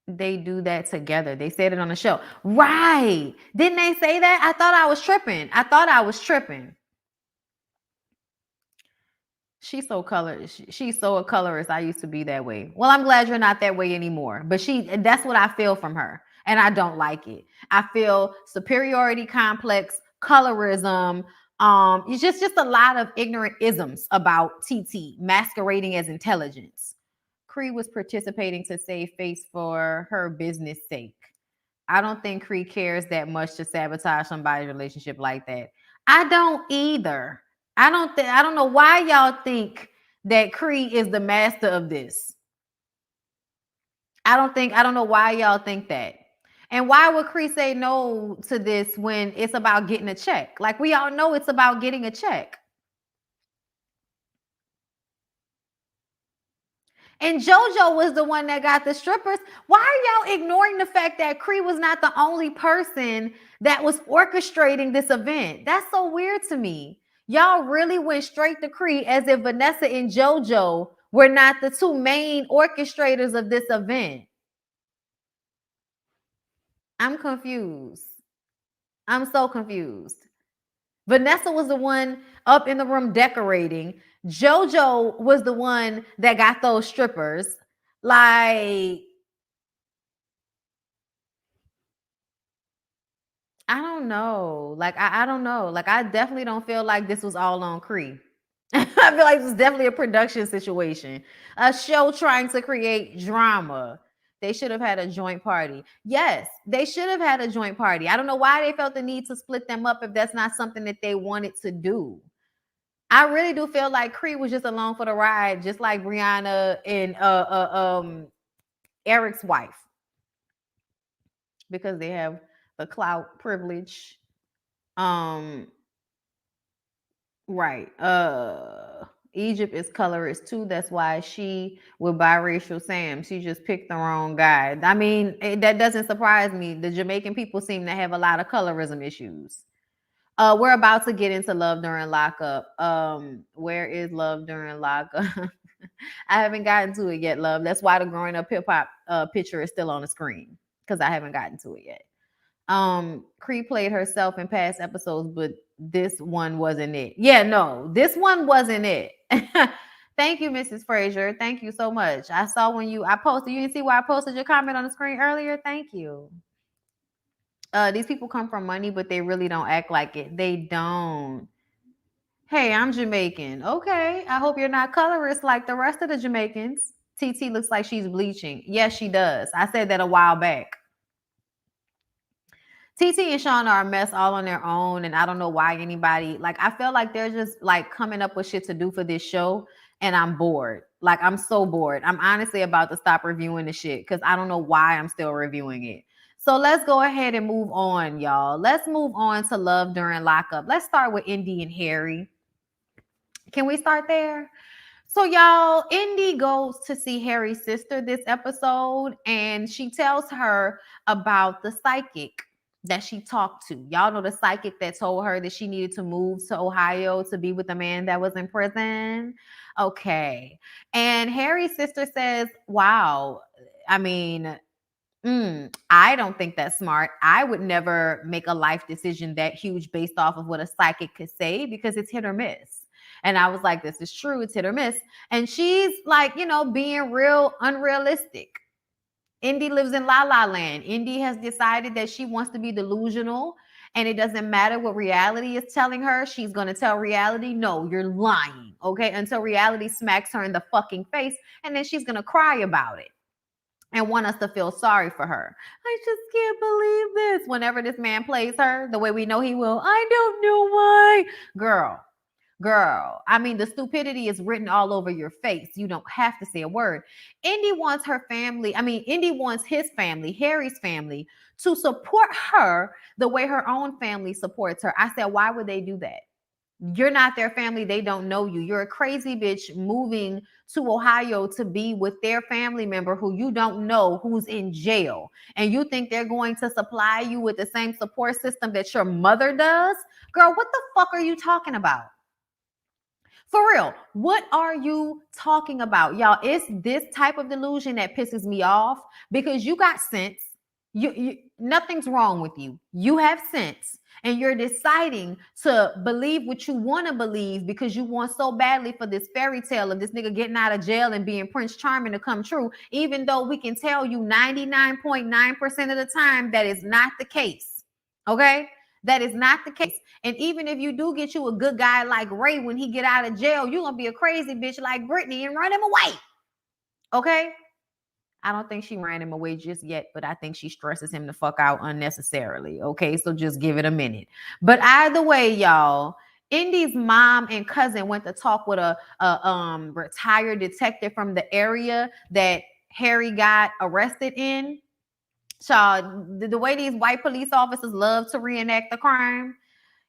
they do that together. They said it on the show. Right. Didn't they say that? I thought I was tripping. She's so she's so a colorist. I used to be that way. Well, I'm glad you're not that way anymore. But that's what I feel from her. And I don't like it. I feel superiority complex, colorism. It's just a lot of ignorant isms about TT masquerading as intelligence. Cree was participating to save face for her business sake. I don't think Cree cares that much to sabotage somebody's relationship like that. I don't either. I don't know why y'all think that Cree is the master of this. I don't know why y'all think that. And why would Cree say no to this when it's about getting a check? Like, we all know it's about getting a check. And JoJo was the one that got the strippers. Why are y'all ignoring the fact that Cree was not the only person that was orchestrating this event? That's so weird to me. Y'all really went straight to Cree as if Vanessa and JoJo were not the two main orchestrators of this event. I'm confused. I'm so confused. Vanessa was the one up in the room decorating. JoJo was the one that got those strippers. Like, I don't know. Like, I don't know. Like, I definitely don't feel like this was all on Cree. I feel like this is definitely a production situation. A show trying to create drama. They should have had a joint party. Yes, they should have had a joint party. I don't know why they felt the need to split them up if that's not something that they wanted to do. I really do feel like Cree was just along for the ride, just like Brianna and Eric's wife, because they have the clout privilege. Right. Egypt is colorist too. That's why she with biracial Sam. She just picked the wrong guy. I mean, that doesn't surprise me. The Jamaican people seem to have a lot of colorism issues. We're about to get into Love During Lockup. Where is Love During Lockup? I haven't gotten to it yet, love. That's why the growing up hip hop picture is still on the screen, because I haven't gotten to it yet. Cree played herself in past episodes, but this one wasn't it. Yeah, no, this one wasn't it. Thank you, Mrs. Frazier. Thank you so much. I saw when I posted. You didn't see why I posted your comment on the screen earlier? Thank you. These people come from money, but they really don't act like it. They don't. Hey, I'm Jamaican. Okay, I hope you're not colorist like the rest of the Jamaicans. TT looks like she's bleaching. Yes, she does. I said that a while back. TT and Sean are a mess all on their own, and I don't know why anybody, like, I feel like they're just like coming up with shit to do for this show, and I'm bored. Like, I'm so bored. I'm honestly about to stop reviewing the shit because I don't know why I'm still reviewing it. So let's go ahead and move on, y'all. Let's move on to Love During Lockup. Let's start with Indy and Harry. Can we start there? So, y'all, Indy goes to see Harry's sister this episode, and she tells her about the psychic that she talked to. Y'all know the psychic that told her that she needed to move to Ohio to be with the man that was in prison. Okay. And Harry's sister says, wow, I mean, I don't think that's smart. I would never make a life decision that huge based off of what a psychic could say, because it's hit or miss. And I was like, this is true. It's hit or miss. And she's like, being real unrealistic. Indy lives in La La Land. Indy has decided that she wants to be delusional, and it doesn't matter what reality is telling her. She's going to tell reality, no, you're lying. Okay. Until reality smacks her in the fucking face. And then she's going to cry about it and want us to feel sorry for her. I just can't believe this. Whenever this man plays her the way we know he will, I don't know why. Girl, I mean, the stupidity is written all over your face. You don't have to say a word. Indy wants Indy wants his family, Harry's family, to support her the way her own family supports her. I said, why would they do that? You're not their family. They don't know you. You're a crazy bitch moving to Ohio to be with their family member who you don't know, who's in jail. And you think they're going to supply you with the same support system that your mother does? Girl, what the fuck are you talking about? For real, what are you talking about? Y'all, it's this type of delusion that pisses me off because you got sense. You nothing's wrong with you. You have sense. And you're deciding to believe what you want to believe because you want so badly for this fairy tale of this nigga getting out of jail and being Prince Charming to come true, even though we can tell you 99.9% of the time that is not the case. Okay? That is not the case. And even if you do get you a good guy like Ray when he get out of jail, you're going to be a crazy bitch like Brittany and run him away. Okay? I don't think she ran him away just yet, but I think she stresses him the fuck out unnecessarily. Okay, so just give it a minute. But either way, y'all, Indy's mom and cousin went to talk with a retired detective from the area that Harry got arrested in. So the way these white police officers love to reenact the crime,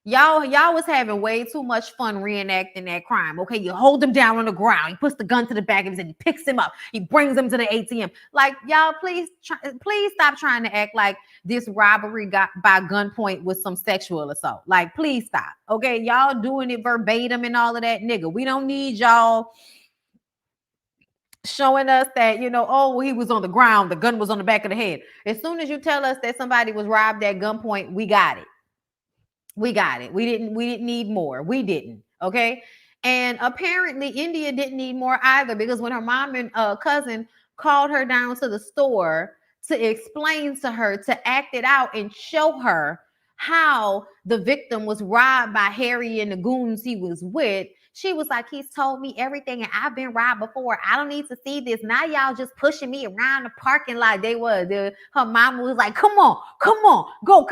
y'all was having way too much fun reenacting that crime. Okay, you hold him down on the ground. He puts the gun to the back of his head. He picks him up. He brings him to the ATM. Like y'all, please stop trying to act like this robbery got by gunpoint with some sexual assault. Like, please stop. Okay, y'all doing it verbatim and all of that, nigga. We don't need y'all showing us that, oh, he was on the ground, the gun was on the back of the head. As soon as you tell us that somebody was robbed at gunpoint, we got it. We got it. We didn't need more. We didn't. Okay. And apparently India didn't need more either, because when her mom and cousin called her down to the store to explain to her, to act it out and show her how the victim was robbed by Harry and the goons he was with, she was like, he's told me everything and I've been robbed before. I don't need to see this. Now y'all just pushing me around the parking lot. Her mama was like, come on, go,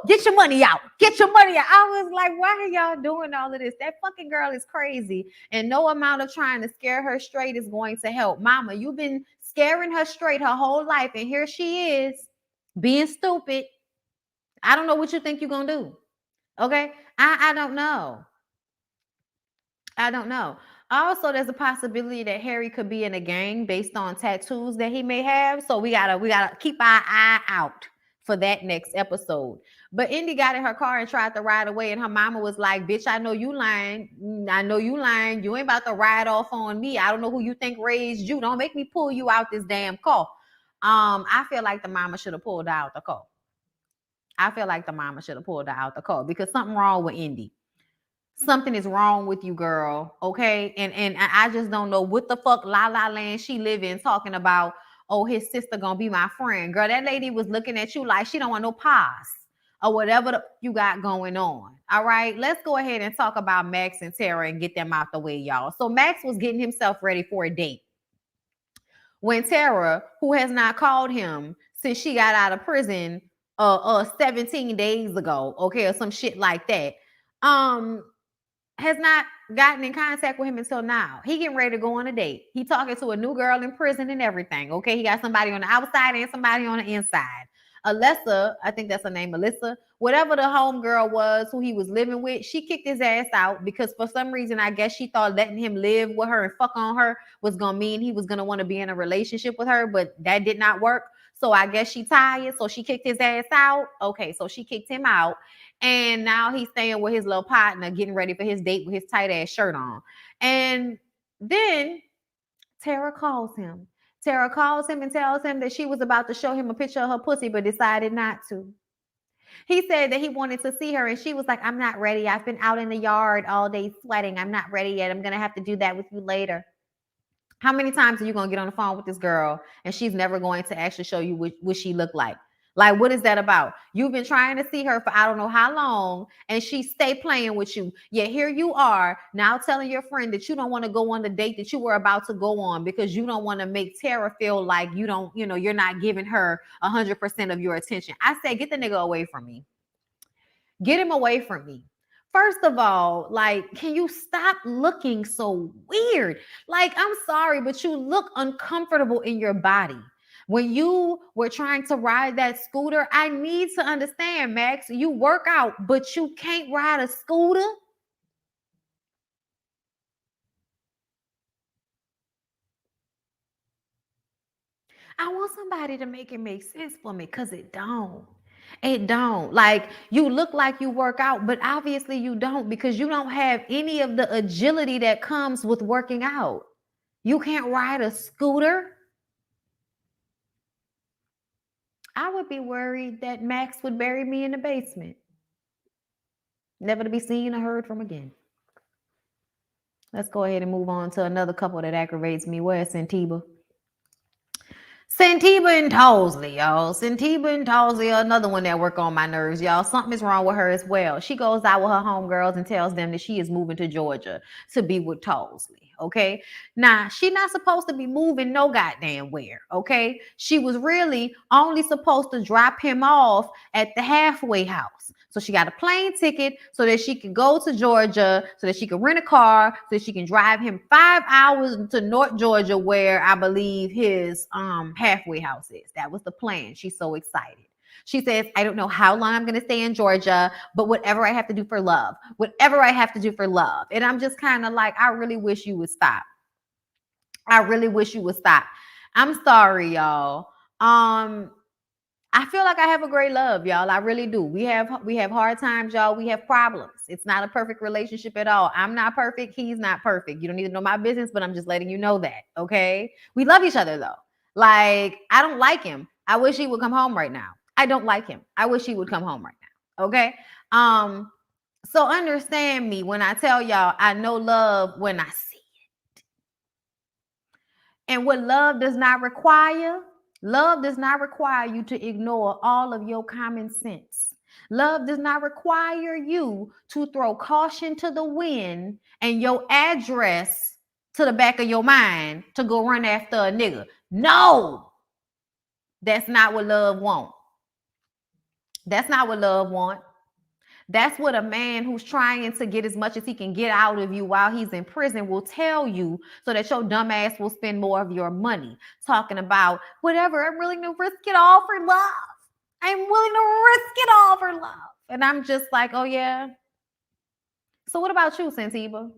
get your money out. Get your money out. I was like, why are y'all doing all of this? That fucking girl is crazy. And no amount of trying to scare her straight is going to help. Mama, you've been scaring her straight her whole life. And here she is being stupid. I don't know what you think you're going to do. Okay. I don't know. I don't know. Also, there's a possibility that Harry could be in a gang based on tattoos that he may have. So we gotta keep our eye out for that next episode. But Indy got in her car and tried to ride away, and her mama was like, "Bitch, I know you lying. I know you lying. You ain't about to ride off on me. I don't know who you think raised you. Don't make me pull you out this damn car." I feel like the mama should have pulled out the car. I feel like the mama should have pulled her out the car because something wrong with Indy. Something is wrong with you, girl. Okay. And I just don't know what the fuck la la land she live in talking about. Oh, his sister gonna be my friend. Girl, that lady was looking at you like she don't want no pass or whatever you got going on. All right. Let's go ahead and talk about Max and Tara and get them out the way, y'all. So Max was getting himself ready for a date when Tara, who has not called him since she got out of prison 17 days ago, okay, or some shit like that, has not gotten in contact with him until now. He getting ready to go on a date. He talking to a new girl in prison and everything. Okay, he got somebody on the outside and somebody on the inside. Alyssa, I think that's her name, Alyssa, whatever the home girl was who he was living with, she kicked his ass out because for some reason, I guess she thought letting him live with her and fuck on her was gonna mean he was gonna want to be in a relationship with her, but that did not work. So I guess she tired, so she kicked his ass out. Okay, so she kicked him out. And now he's staying with his little partner, getting ready for his date with his tight ass shirt on. And then Tara calls him. Tara calls him and tells him that she was about to show him a picture of her pussy, but decided not to. He said that he wanted to see her, and she was like, I'm not ready. I've been out in the yard all day sweating. I'm not ready yet. I'm going to have to do that with you later. How many times are you going to get on the phone with this girl, and she's never going to actually show you what she looked like? Like, what is that about? You've been trying to see her for I don't know how long, and she stay playing with you. Yet here you are now telling your friend that you don't want to go on the date that you were about to go on because you don't want to make Tara feel like you don't, you're not giving her 100% of your attention. I say, get the nigga away from me. Get him away from me. First of all, like, can you stop looking so weird? Like, I'm sorry, but you look uncomfortable in your body. When you were trying to ride that scooter, I need to understand, Max, you work out, but you can't ride a scooter. I want somebody to make it make sense for me because it don't. It don't. Like you look like you work out, but obviously you don't because you don't have any of the agility that comes with working out. You can't ride a scooter. I would be worried that Max would bury me in the basement, never to be seen or heard from again. Let's go ahead and move on to another couple that aggravates me. Where's Santiba? Santiba and Tosley, y'all. Santiba and Tosley are another one that work on my nerves, y'all. Something is wrong with her as well. She goes out with her homegirls and tells them that she is moving to Georgia to be with Tosley, okay? Now, she not supposed to be moving no goddamn where, okay? She was really only supposed to drop him off at the halfway house. So she got a plane ticket so that she can go to Georgia, so that she can rent a car, so that she can drive him 5 hours to North Georgia, where I believe his halfway house is. That was the plan. She's so excited. She says, I don't know how long I'm going to stay in Georgia, but whatever I have to do for love, whatever I have to do for love. And I'm just kind of like, I really wish you would stop. I really wish you would stop. I'm sorry, y'all. I feel like I have a great love, y'all. I really do. We have hard times, y'all. We have problems. It's not a perfect relationship at all. I'm not perfect. He's not perfect. You don't need to know my business, but I'm just letting you know that, okay? We love each other, though. Like, I don't like him. I wish he would come home right now. I don't like him. I wish he would come home right now, okay? So understand me when I tell y'all I know love when I see it. And what love does not require you to ignore all of your common sense. Love does not require you to throw caution to the wind and your address to the back of your mind to go run after a nigga. No, that's not what love wants. That's not what love wants. That's what a man who's trying to get as much as he can get out of you while he's in prison will tell you, so that your dumb ass will spend more of your money talking about whatever. I'm willing to risk it all for love. I'm willing to risk it all for love. And I'm just like, oh yeah. So what about you, Santiba?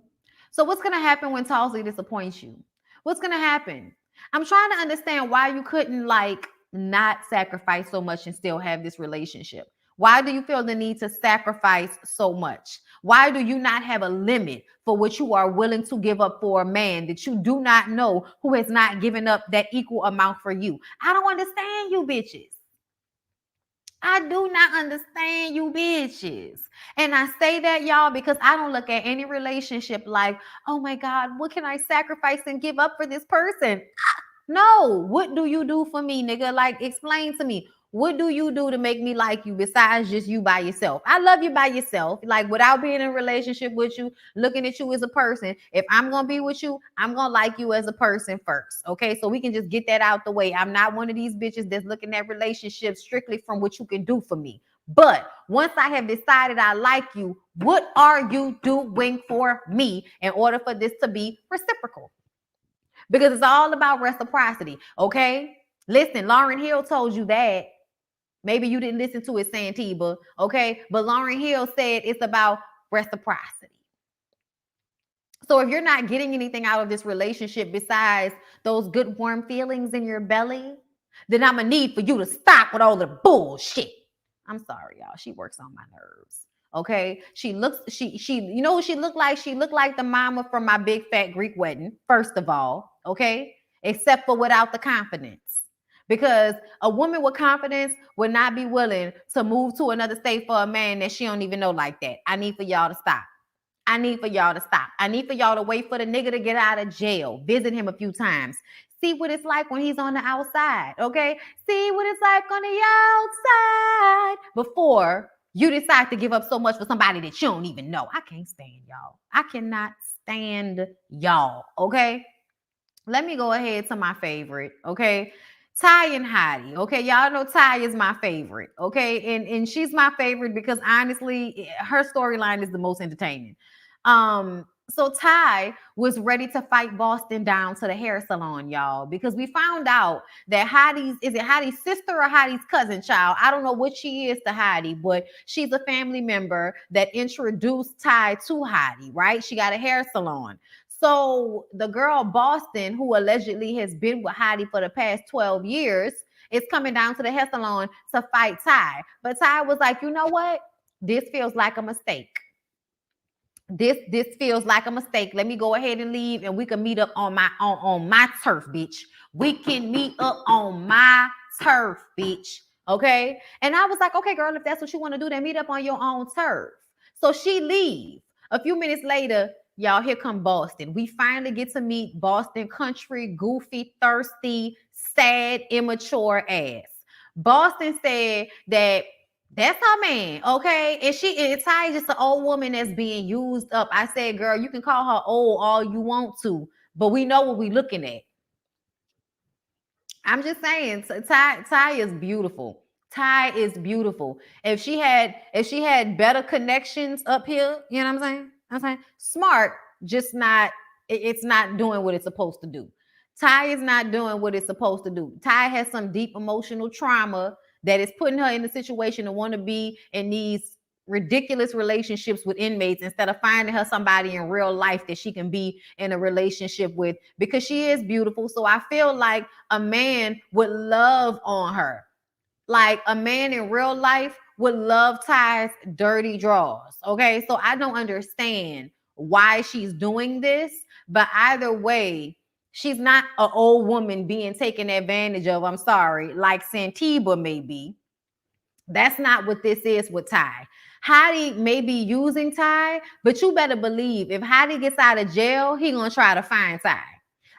So what's going to happen when Tosley disappoints you? What's going to happen? I'm trying to understand why you couldn't like not sacrifice so much and still have this relationship. Why do you feel the need to sacrifice so much? Why do you not have a limit for what you are willing to give up for a man that you do not know, who has not given up that equal amount for you? I don't understand you bitches. I do not understand you bitches. And I say that, y'all, because I don't look at any relationship like, oh my God, what can I sacrifice and give up for this person? No, what do you do for me, nigga? Like, explain to me. What do you do to make me like you besides just you by yourself? I love you by yourself. Like, without being in a relationship with you, looking at you as a person. If I'm going to be with you, I'm going to like you as a person first. Okay, so we can just get that out the way. I'm not one of these bitches that's looking at relationships strictly from what you can do for me. But once I have decided I like you, what are you doing for me in order for this to be reciprocal? Because it's all about reciprocity, okay? Listen, Lauryn Hill told you that. Maybe you didn't listen to it, Santiba, okay? But Lauryn Hill said it's about reciprocity. So if you're not getting anything out of this relationship besides those good warm feelings in your belly, then I'm gonna need for you to stop with all the bullshit. I'm sorry, y'all. She works on my nerves. Okay. She you know what she looked like? She looked like the mama from My Big Fat Greek Wedding, first of all, okay? Except for without the confidence. Because a woman with confidence would not be willing to move to another state for a man that she don't even know like that. I need for y'all to stop. I need for y'all to stop. I need for y'all to wait for the nigga to get out of jail. Visit him a few times. See what it's like when he's on the outside, okay? See what it's like on the outside before you decide to give up so much for somebody that you don't even know. I can't stand y'all. I cannot stand y'all, okay? Let me go ahead to my favorite, okay? Ty and Heidi, okay? Y'all know Ty is my favorite, okay? And she's my favorite because honestly, her storyline is the most entertaining. So Ty was ready to fight Boston down to the hair salon, y'all, because we found out that Heidi's sister or Heidi's cousin, child? I don't know what she is to Heidi, but she's a family member that introduced Ty to Heidi, right? She got a hair salon. So the girl Boston, who allegedly has been with Heidi for the past 12 years, is coming down to the hair salon to fight Ty. But Ty was like, you know what? This feels like a mistake. This feels like a mistake. Let me go ahead and leave, and we can meet up on my turf, bitch. We can meet up on my turf, bitch. Okay. And I was like, okay, girl, if that's what you want to do, then meet up on your own turf. So she leave. A few minutes later, y'all, here come Boston. We finally get to meet Boston country, goofy, thirsty, sad, immature ass. Boston said that that's her man, okay? And Ty is just an old woman that's being used up. I said, girl, you can call her old all you want to, but we know what we looking at. I'm just saying, Ty is beautiful. Ty is beautiful. If she had better connections up here, you know what I'm saying? Smart, just not. It's not doing what it's supposed to do. Ty is not doing what it's supposed to do. Ty has some deep emotional trauma that is putting her in the situation to want to be in these ridiculous relationships with inmates instead of finding her somebody in real life that she can be in a relationship with, because she is beautiful. So I feel like a man would love on her. Like a man in real life would love Ty's dirty drawers. Okay. So I don't understand why she's doing this, but either way, she's not an old woman being taken advantage of. I'm sorry, like Santiba may be. That's not what this is with Ty. Heidi may be using Ty, but you better believe if Heidi gets out of jail, he gonna try to find Ty.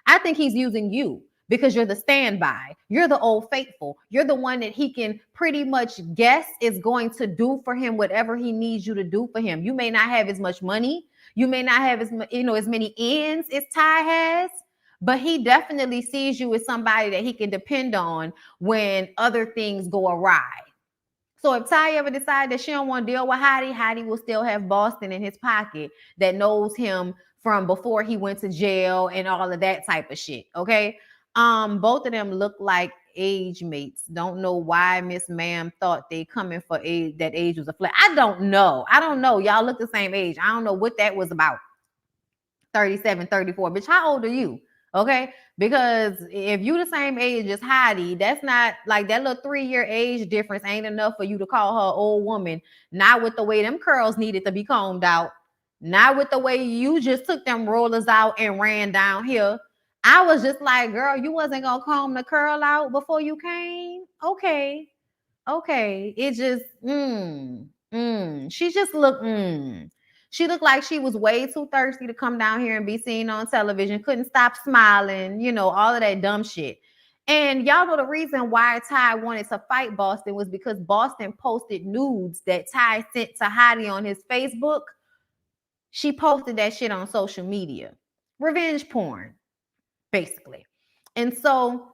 I think he's using you because you're the standby. You're the old faithful. You're the one that he can pretty much guess is going to do for him whatever he needs you to do for him. You may not have as much money. You may not have as many ends as Ty has, but he definitely sees you as somebody that he can depend on when other things go awry. So if Ty ever decides that she don't want to deal with Heidi, Heidi will still have Boston in his pocket that knows him from before he went to jail and all of that type of shit. Okay. Both of them look like age mates. Don't know why Miss Ma'am thought they coming for age, that age was a flat. I don't know. Y'all look the same age. I don't know what that was about. 37, 34. Bitch, how old are you? Okay. Because if you the same age as Heidi, that's not like that little 3-year age difference ain't enough for you to call her old woman. Not with the way them curls needed to be combed out. Not with the way you just took them rollers out and ran down here. I was just like, girl, you wasn't gonna comb the curl out before you came. Okay. Okay. It just she just looked she looked like she was way too thirsty to come down here and be seen on television. Couldn't stop smiling, all of that dumb shit. And y'all know the reason why Ty wanted to fight Boston was because Boston posted nudes that Ty sent to Heidi on his Facebook. She posted that shit on social media. Revenge porn, basically. And so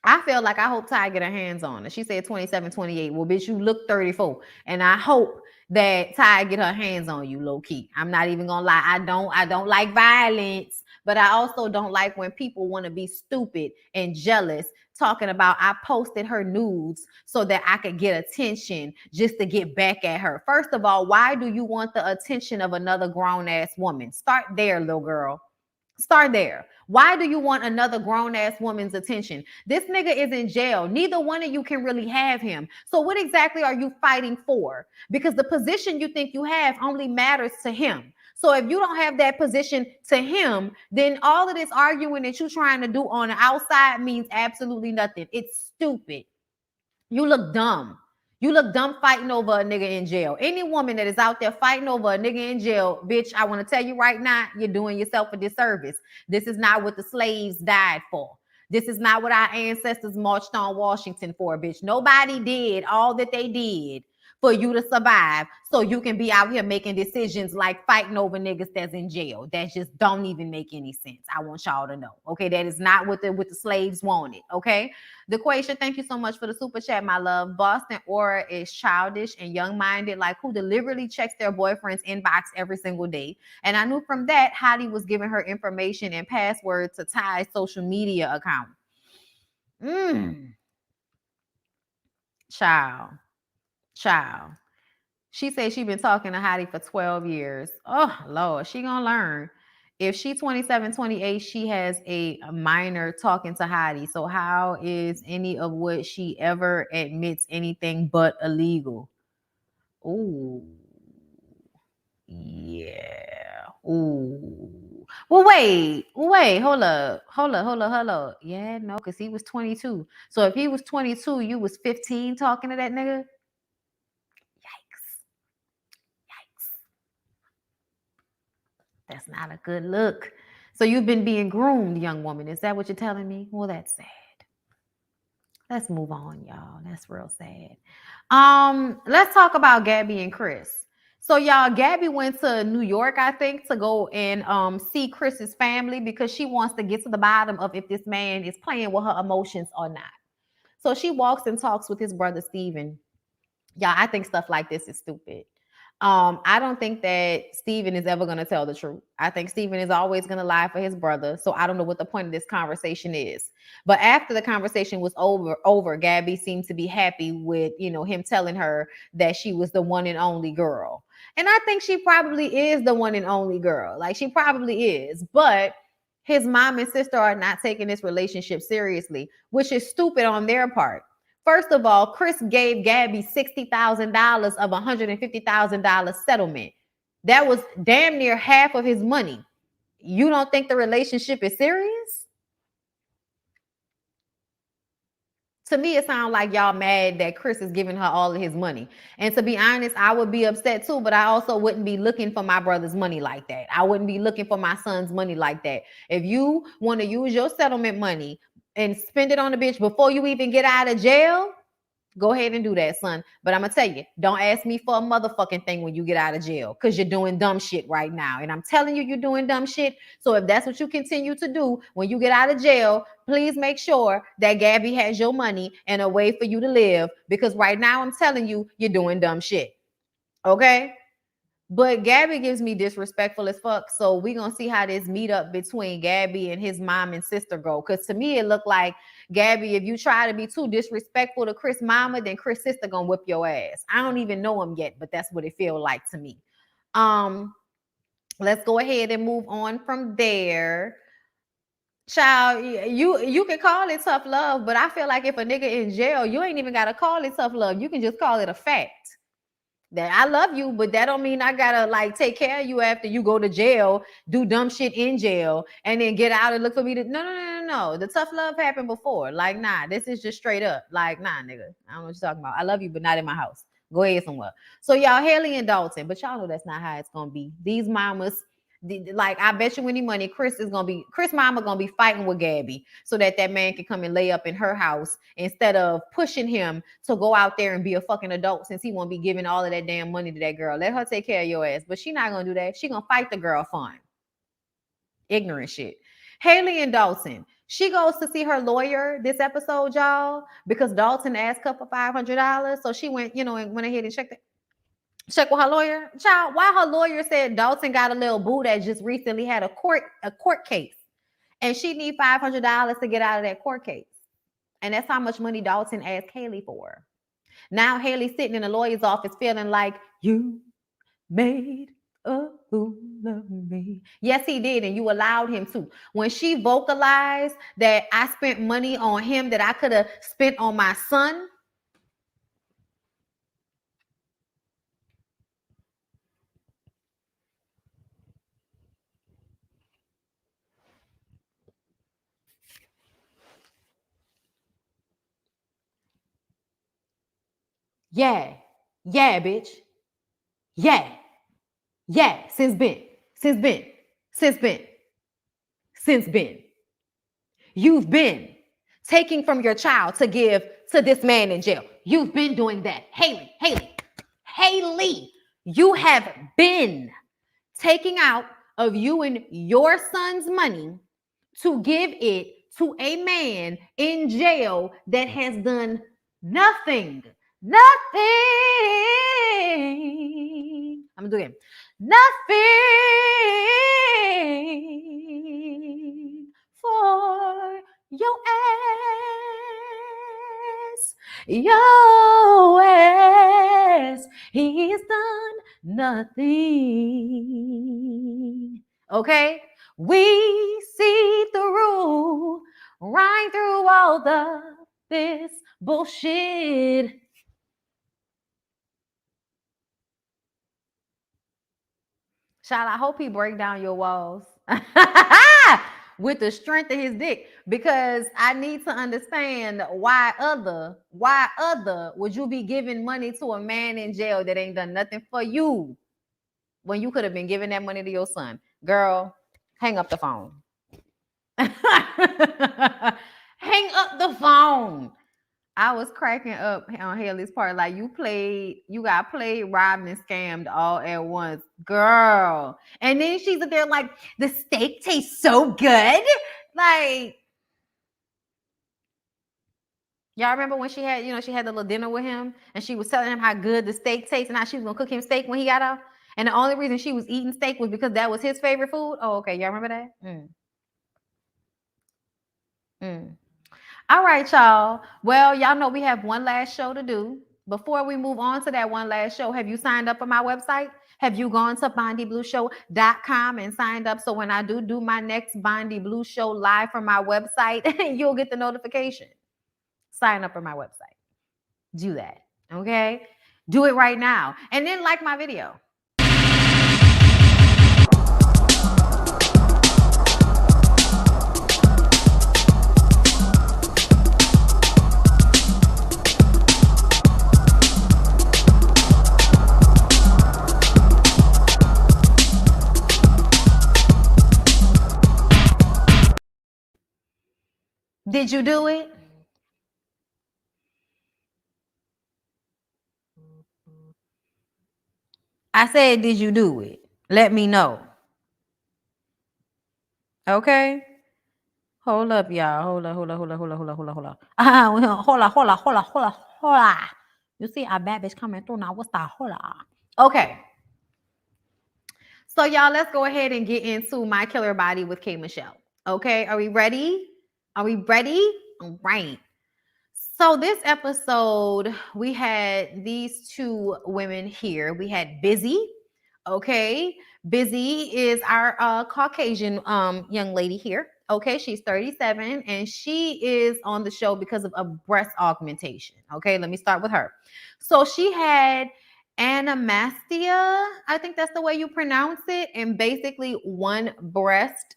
I feel like I hope Ty get her hands on it. She said 27, 28. Well, bitch, you look 34. And I hope that Ty get her hands on you, low key. I'm not even gonna lie. I don't like violence, but I also don't like when people want to be stupid and jealous, talking about I posted her nudes so that I could get attention just to get back at her. First of all, why do you want the attention of another grown-ass woman? Start there, little girl. Start there. Why do you want another grown ass woman's attention? This nigga is in jail. Neither one of you can really have him. So, what exactly are you fighting for? Because the position you think you have only matters to him. So, if you don't have that position to him, then all of this arguing that you're trying to do on the outside means absolutely nothing. It's stupid. You look dumb. You look dumb fighting over a nigga in jail. Any woman that is out there fighting over a nigga in jail, bitch, I want to tell you right now, you're doing yourself a disservice. This is not what the slaves died for. This is not what our ancestors marched on Washington for, bitch. Nobody did all that they did for you to survive so you can be out here making decisions like fighting over niggas that's in jail. That just don't even make any sense. I want y'all to know. Okay, that is not what the slaves wanted. Okay. DeQuasia, thank you so much for the super chat, my love. Boston Aura is childish and young-minded, like who deliberately checks their boyfriend's inbox every single day. And I knew from that, Heidi was giving her information and password to Ty's social media account. Child. She said she been talking to Heidi for 12 years. Oh, Lord, she gonna learn. If she 27, 28, she has a minor talking to Heidi. So how is any of what she ever admits anything but illegal? Ooh. Yeah. Ooh. Well, wait, hold up. Yeah, no, because he was 22. So if he was 22, you was 15 talking to that nigga? Yikes. Yikes. That's not a good look. So you've been being groomed, young woman. Is that what you're telling me? Well, that's sad. Let's move on, y'all. That's real sad. Let's talk about Gabby and Chris. So y'all, Gabby went to New York, I think, to go and see Chris's family because she wants to get to the bottom of if this man is playing with her emotions or not. So she walks and talks with his brother Steven. Yeah, I think stuff like this is stupid. I don't think that Steven is ever going to tell the truth. I think Steven is always going to lie for his brother. So I don't know what the point of this conversation is. But after the conversation was over, Gabby seemed to be happy with, him telling her that she was the one and only girl. And I think she probably is the one and only girl. Like she probably is. But his mom and sister are not taking this relationship seriously, which is stupid on their part. First of all, Chris gave Gabby $60,000 of $150,000 settlement. That was damn near half of his money. You don't think the relationship is serious? To me, it sounds like y'all mad that Chris is giving her all of his money. And to be honest, I would be upset too, but I also wouldn't be looking for my brother's money like that. I wouldn't be looking for my son's money like that. If you want to use your settlement money and spend it on the bitch before you even get out of jail, go ahead and do that, son. But I'm going to tell you, don't ask me for a motherfucking thing when you get out of jail because you're doing dumb shit right now. And I'm telling you, you're doing dumb shit. So if that's what you continue to do when you get out of jail, please make sure that Gabby has your money and a way for you to live because right now I'm telling you, you're doing dumb shit. Okay? But Gabby gives me disrespectful as fuck. So we're going to see how this meetup between Gabby and his mom and sister go. Because to me, it looked like, Gabby, if you try to be too disrespectful to Chris' mama, then Chris' sister going to whip your ass. I don't even know him yet, but that's what it feels like to me. Let's go ahead and move on from there. Child, you can call it tough love, but I feel like if a nigga in jail, you ain't even got to call it tough love. You can just call it a fact. That I love you, but that don't mean I gotta like take care of you after you go to jail, do dumb shit in jail, and then get out and look for me to no. The tough love happened before. Like, nah, this is just straight up. Like, nah, nigga. I don't know what you're talking about. I love you, but not in my house. Go ahead somewhere. So y'all, Haley and Dalton, but y'all know that's not how it's gonna be. These mamas. Like, I bet you any money, Chris mama gonna be fighting with Gabby so that man can come and lay up in her house instead of pushing him to go out there and be a fucking adult since he won't be giving all of that damn money to that girl. Let her take care of your ass. But she not gonna do that. She gonna fight the girl fine. Ignorant shit. Haley and Dalton. She goes to see her lawyer this episode, y'all, because Dalton asked her for $500. So she went, and went ahead and check with her lawyer. Child, why her lawyer said Dalton got a little boo that just recently had a court case. And she need $500 to get out of that court case. And that's how much money Dalton asked Haley for. Now Haley's sitting in the lawyer's office feeling like, you made a fool of me. Yes, he did. And you allowed him to. When she vocalized that I spent money on him that I could have spent on my son, yeah, bitch. Yeah, since been. You've been taking from your child to give to this man in jail. You've been doing that. Haley, you have been taking out of you and your son's money to give it to a man in jail that has done nothing. I'm gonna do it again. Nothing for your ass. Your ass. He's done nothing. Okay? We see through, right through all this bullshit. Child, I hope he break down your walls with the strength of his dick, because I need to understand why other would you be giving money to a man in jail that ain't done nothing for you when you could have been giving that money to your son. Girl, hang up the phone. Hang up the phone. I was cracking up on Haley's part. Like, you got played, robbed, and scammed all at once. Girl. And then she's up there like, the steak tastes so good. Like, y'all remember when she had the little dinner with him and she was telling him how good the steak tastes and how she was gonna cook him steak when he got off? And the only reason she was eating steak was because that was his favorite food? Oh, okay. Y'all remember that? All right, y'all. Well, y'all know we have one last show to do. Before we move on to that one last show, have you signed up on my website? Have you gone to BondyBlueShow.com and signed up? So when I do my next Bondy Blue show live from my website, you'll get the notification. Sign up on my website. Do that. Okay? Do it right now. And then like my video. Did you do it? I said, did you do it? Let me know. Okay? Hold up, y'all. Hold up. Hold up. You see our bad bitch coming through now. What's that? Hold up. Okay. So, y'all, let's go ahead and get into My Killer Body with K. Michelle. Okay? Are we ready? All right. So this episode, we had these two women here. We had Busy. Okay. Busy is our Caucasian young lady here. Okay. She's 37 and she is on the show because of a breast augmentation. Okay. Let me start with her. So she had anamastia. I think that's the way you pronounce it. And basically one breast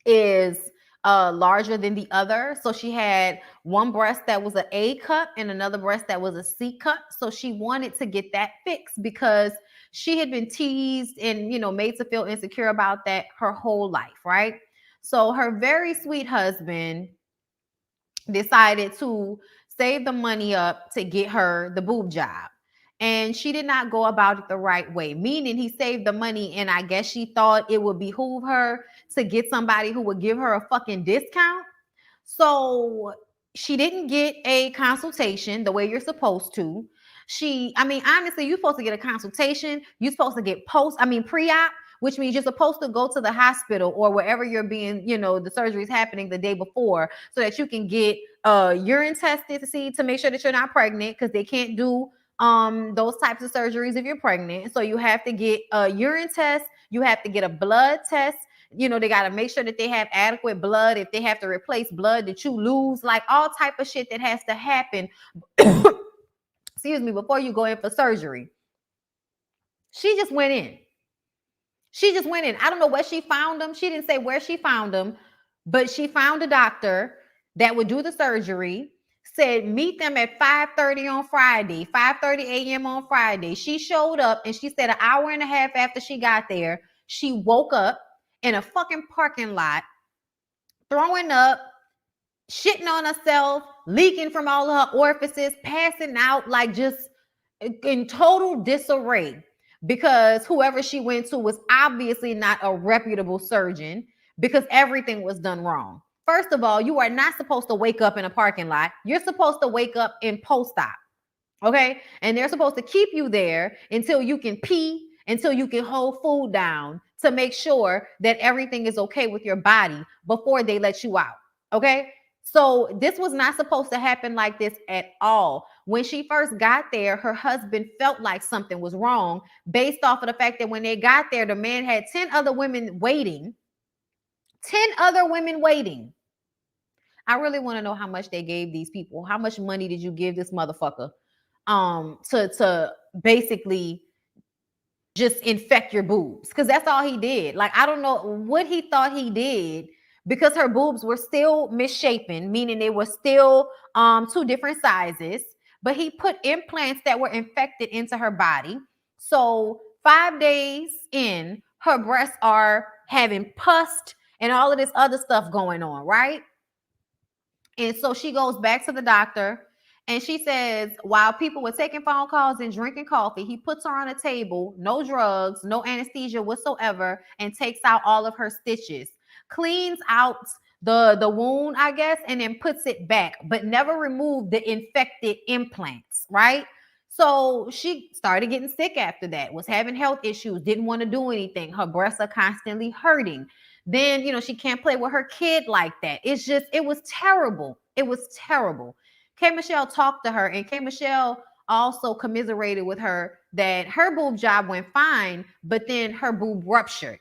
is larger than the other. So she had one breast that was an A cup and another breast that was a C cup. So she wanted to get that fixed because she had been teased and, made to feel insecure about that her whole life, right? So her very sweet husband decided to save the money up to get her the boob job. And she did not go about it the right way, meaning he saved the money and I guess she thought it would behoove her to get somebody who would give her a fucking discount. So she didn't get a consultation the way you're supposed to. Honestly, you're supposed to get a consultation. You're supposed to get pre-op, which means you're supposed to go to the hospital or wherever you're being, the surgery is happening the day before so that you can get urine tested to make sure that you're not pregnant, because they can't do those types of surgeries if you're pregnant. So you have to get a urine test. You have to get a blood test. They got to make sure that they have adequate blood. If they have to replace blood that you lose, like all type of shit that has to happen excuse me, before you go in for surgery. She just went in. I don't know where she found them. She didn't say where she found them, but she found a doctor that would do the surgery, said meet them at 5:30 on Friday, 5:30 a.m. on Friday. She showed up and she said an hour and a half after she got there, she woke up in a fucking parking lot, throwing up, shitting on herself, leaking from all of her orifices, passing out, like just in total disarray, because whoever she went to was obviously not a reputable surgeon, because everything was done wrong. First of all, you are not supposed to wake up in a parking lot. You're supposed to wake up in post-op. Okay? And they're supposed to keep you there until you can pee, until you can hold food down, to make sure that everything is okay with your body before they let you out. Okay? So this was not supposed to happen like this at all. When she first got there, her husband felt like something was wrong based off of the fact that when they got there, the man had 10 other women waiting. 10 other women waiting. I really want to know how much they gave these people. How much money did you give this motherfucker to basically just infect your boobs? Because that's all he did. Like, I don't know what he thought he did, because her boobs were still misshapen, meaning they were still two different sizes, but he put implants that were infected into her body. So 5 days in, her breasts are having pus and all of this other stuff going on, right? And so she goes back to the doctor, and she says, while people were taking phone calls and drinking coffee, he puts her on a table, no drugs, no anesthesia whatsoever, and takes out all of her stitches, cleans out the wound, I guess, and then puts it back, but never removed the infected implants, right? So she started getting sick after that, was having health issues, didn't want to do anything. Her breasts are constantly hurting. Then, she can't play with her kid like that. It was terrible. It was terrible. K. Michelle talked to her, and K. Michelle also commiserated with her that her boob job went fine, but then her boob ruptured.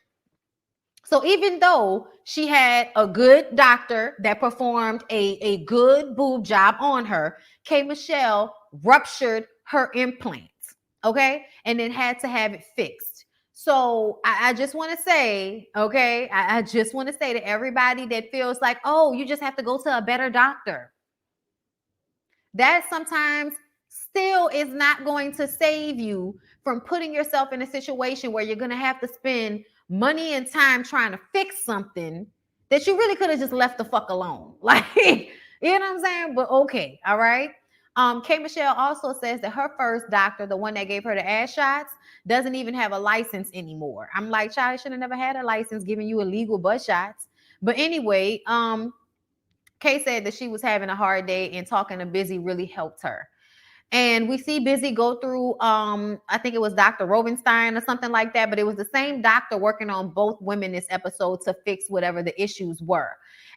So even though she had a good doctor that performed a good boob job on her, K. Michelle ruptured her implants, okay? And then had to have it fixed. So I just want to say, okay, I just want to say to everybody that feels like, oh, you just have to go to a better doctor, that sometimes still is not going to save you from putting yourself in a situation where you're going to have to spend money and time trying to fix something that you really could have just left the fuck alone. Like, you know what I'm saying? But okay, all right. K. Michelle also says that her first doctor, the one that gave her the ass shots, doesn't even have a license anymore. I'm like, child, should have never had a license giving you illegal butt shots. But anyway, Kay said that she was having a hard day, and talking to Busy really helped her. And we see Busy go through, I think it was Dr. Robenstein or something like that, but it was the same doctor working on both women this episode to fix whatever the issues were.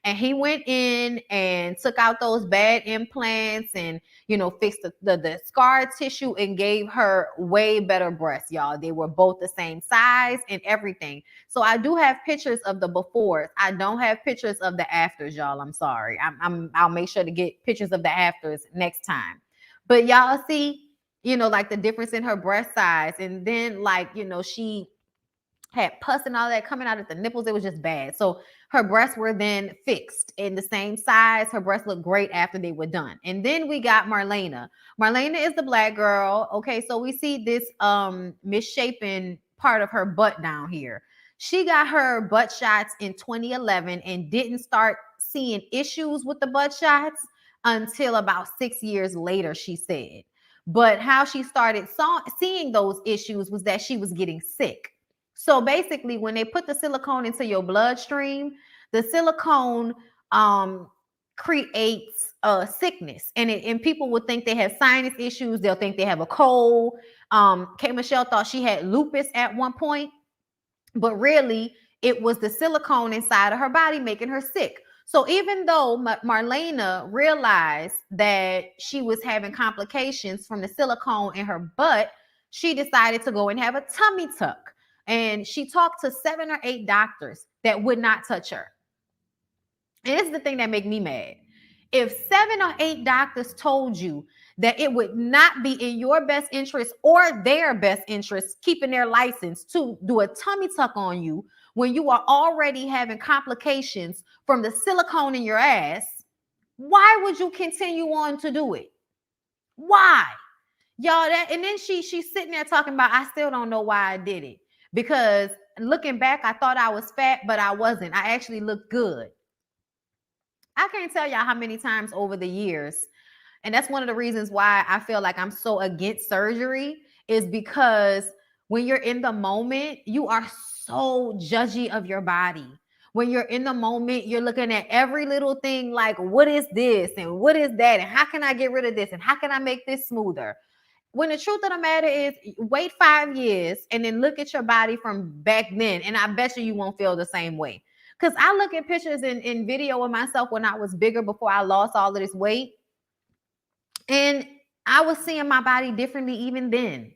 And he went in and took out those bad implants and, fixed the scar tissue and gave her way better breasts, y'all. They were both the same size and everything. So I do have pictures of the befores. I don't have pictures of the afters, y'all. I'm sorry. I'll make sure to get pictures of the afters next time. But y'all see, like the difference in her breast size. And then she had pus and all that coming out of the nipples. It was just bad. So her breasts were then fixed in the same size. Her breasts looked great after they were done. And then we got Marlena. Marlena is the black girl. Okay, so we see this misshapen part of her butt down here. She got her butt shots in 2011 and didn't start seeing issues with the butt shots until about 6 years later, she said. But how she started seeing those issues was that she was getting sick. So basically, when they put the silicone into your bloodstream, the silicone creates a sickness, and people would think they have sinus issues. They'll think they have a cold. K. Michelle thought she had lupus at one point, but really it was the silicone inside of her body making her sick. So even though Marlena realized that she was having complications from the silicone in her butt, she decided to go and have a tummy tuck. And she talked to 7 or 8 doctors that would not touch her. And this is the thing that make me mad. If 7 or 8 doctors told you that it would not be in your best interest or their best interest keeping their license to do a tummy tuck on you when you are already having complications from the silicone in your ass, why would you continue on to do it? Why? Y'all, and then she's sitting there talking about, I still don't know why I did it. Because looking back, I thought I was fat, but I wasn't. I actually looked good. I can't tell y'all how many times over the years, and that's one of the reasons why I feel like I'm so against surgery, is because when you're in the moment, you are so judgy of your body. When you're in the moment, you're looking at every little thing like, what is this? And what is that? And how can I get rid of this? And how can I make this smoother? When the truth of the matter is, wait 5 years and then look at your body from back then. And I bet you won't feel the same way. Because I look at pictures in video of myself when I was bigger before I lost all of this weight. And I was seeing my body differently even then.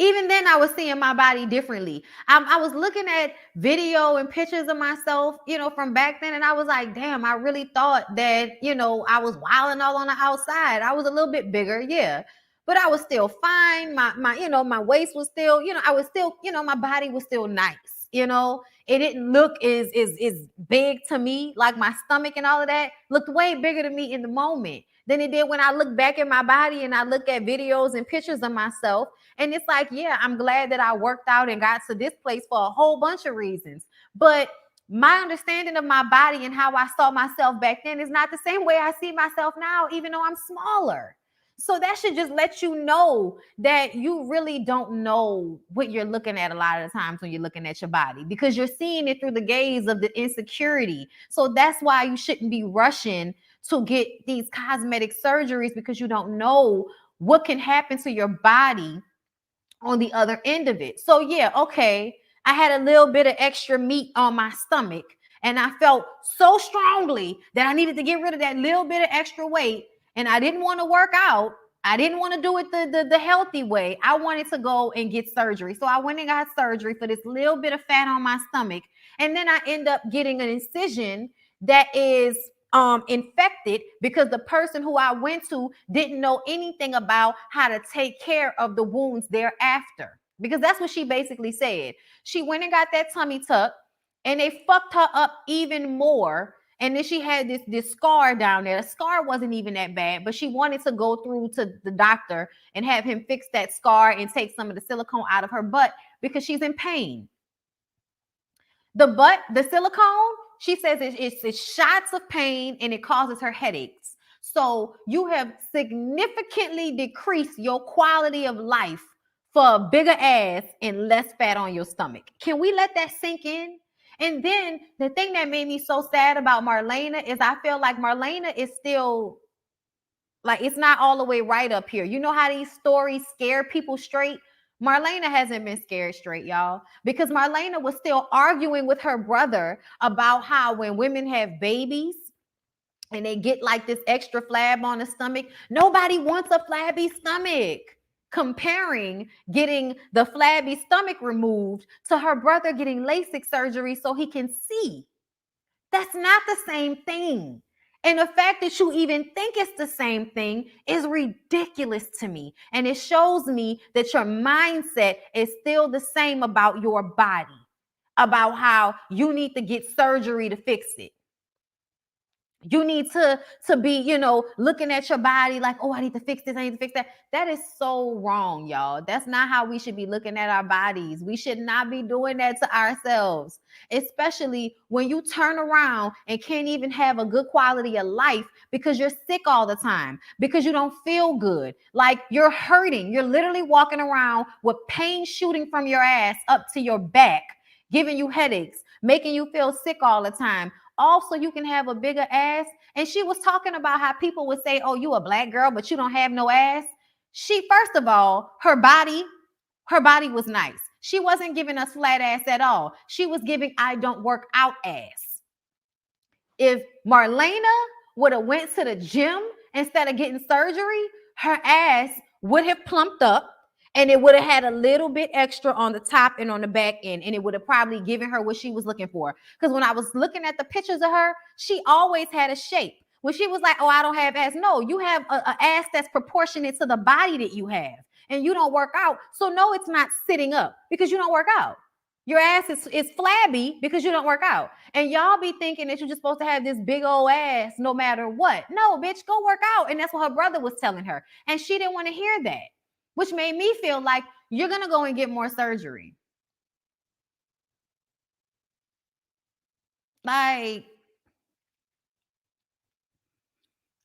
Even then, I was seeing my body differently. I was looking at video and pictures of myself, from back then, and I was like, damn, I really thought that, I was wilding all on the outside. I was a little bit bigger, yeah, but I was still fine. My waist was still, I was still, my body was still nice. It didn't look is big to me, like my stomach and all of that looked way bigger to me in the moment than it did when I look back at my body and I look at videos and pictures of myself. And it's like, yeah, I'm glad that I worked out and got to this place for a whole bunch of reasons. But my understanding of my body and how I saw myself back then is not the same way I see myself now, even though I'm smaller. So that should just let you know that you really don't know what you're looking at a lot of the times when you're looking at your body, because you're seeing it through the gaze of the insecurity. So that's why you shouldn't be rushing to get these cosmetic surgeries, because you don't know what can happen to your body on the other end of it. So yeah, okay, I had a little bit of extra meat on my stomach, and I felt so strongly that I needed to get rid of that little bit of extra weight, and I didn't want to work out. I didn't want to do it the healthy way. I wanted to go and get surgery. So I went and got surgery for this little bit of fat on my stomach. And then I end up getting an incision that is infected, because the person who I went to didn't know anything about how to take care of the wounds thereafter. Because that's what she basically said. She went and got that tummy tuck, and they fucked her up even more. And then she had this scar down there. The scar wasn't even that bad, but she wanted to go through to the doctor and have him fix that scar and take some of the silicone out of her butt because she's in pain. The silicone, she says it's shots of pain and it causes her headaches. So you have significantly decreased your quality of life for a bigger ass and less fat on your stomach. Can we let that sink in? And then the thing that made me so sad about Marlena is I feel like Marlena is still, like, it's not all the way right up here. You know how these stories scare people straight? Marlena hasn't been scared straight, y'all, because Marlena was still arguing with her brother about how when women have babies and they get like this extra flab on the stomach, nobody wants a flabby stomach. Comparing getting the flabby stomach removed to her brother getting LASIK surgery so he can see. That's not the same thing. And the fact that you even think it's the same thing is ridiculous to me. And it shows me that your mindset is still the same about your body, about how you need to get surgery to fix it. You need to be, looking at your body like, oh, I need to fix this, I need to fix that. That is so wrong, y'all. That's not how we should be looking at our bodies. We should not be doing that to ourselves, especially when you turn around and can't even have a good quality of life because you're sick all the time, because you don't feel good. Like, you're hurting. You're literally walking around with pain shooting from your ass up to your back, giving you headaches, making you feel sick all the time. Also, you can have a bigger ass. And she was talking about how people would say, oh, you a black girl, but you don't have no ass. She, first of all, her body was nice. She wasn't giving us flat ass at all. She was giving I don't work out ass. If Marlena would have went to the gym instead of getting surgery, her ass would have plumped up, and it would have had a little bit extra on the top and on the back end, and it would have probably given her what she was looking for. Because when I was looking at the pictures of her, she always had a shape. When she was like, oh, I don't have ass. No, you have an ass that's proportionate to the body that you have, and you don't work out. So no, it's not sitting up because you don't work out. Your ass is flabby because you don't work out. And y'all be thinking that you're just supposed to have this big old ass no matter what. No, bitch, go work out. And that's what her brother was telling her. And she didn't want to hear that, which made me feel like you're going to go and get more surgery. Like,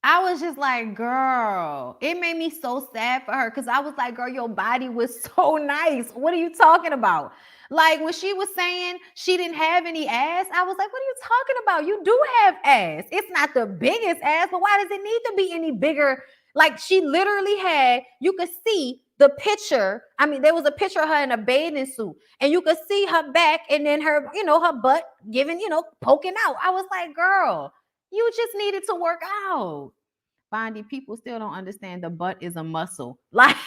I was just like, girl, it made me so sad for her, because I was like, girl, your body was so nice. What are you talking about? Like, when she was saying she didn't have any ass, I was like, what are you talking about? You do have ass. It's not the biggest ass, but why does it need to be any bigger? Like, she literally had, you could see the picture. I mean, there was a picture of her in a bathing suit, and you could see her back and then her, her butt giving, poking out. I was like, girl, you just needed to work out. Bondy, people still don't understand the butt is a muscle. Like,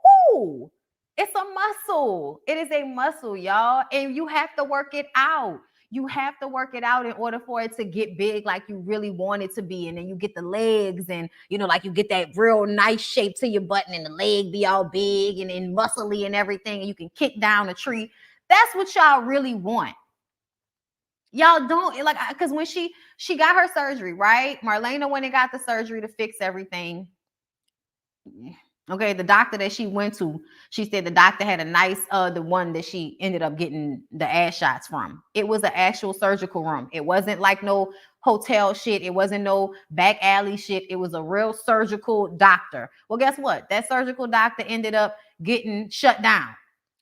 Whoo! It's a muscle. It is a muscle, y'all. And you have to work it out. You have to work it out in order for it to get big like you really want it to be. And then you get the legs and, like you get that real nice shape to your button and the leg be all big and muscly and everything. And you can kick down a tree. That's what y'all really want. Y'all don't like, because when she got her surgery, right? Marlena went and got the surgery to fix everything. Okay, the doctor that she went to, she said the doctor had a nice, the one that she ended up getting the ass shots from. It was an actual surgical room. It wasn't like no hotel shit. It wasn't no back alley shit. It was a real surgical doctor. Well, guess what? That surgical doctor ended up getting shut down.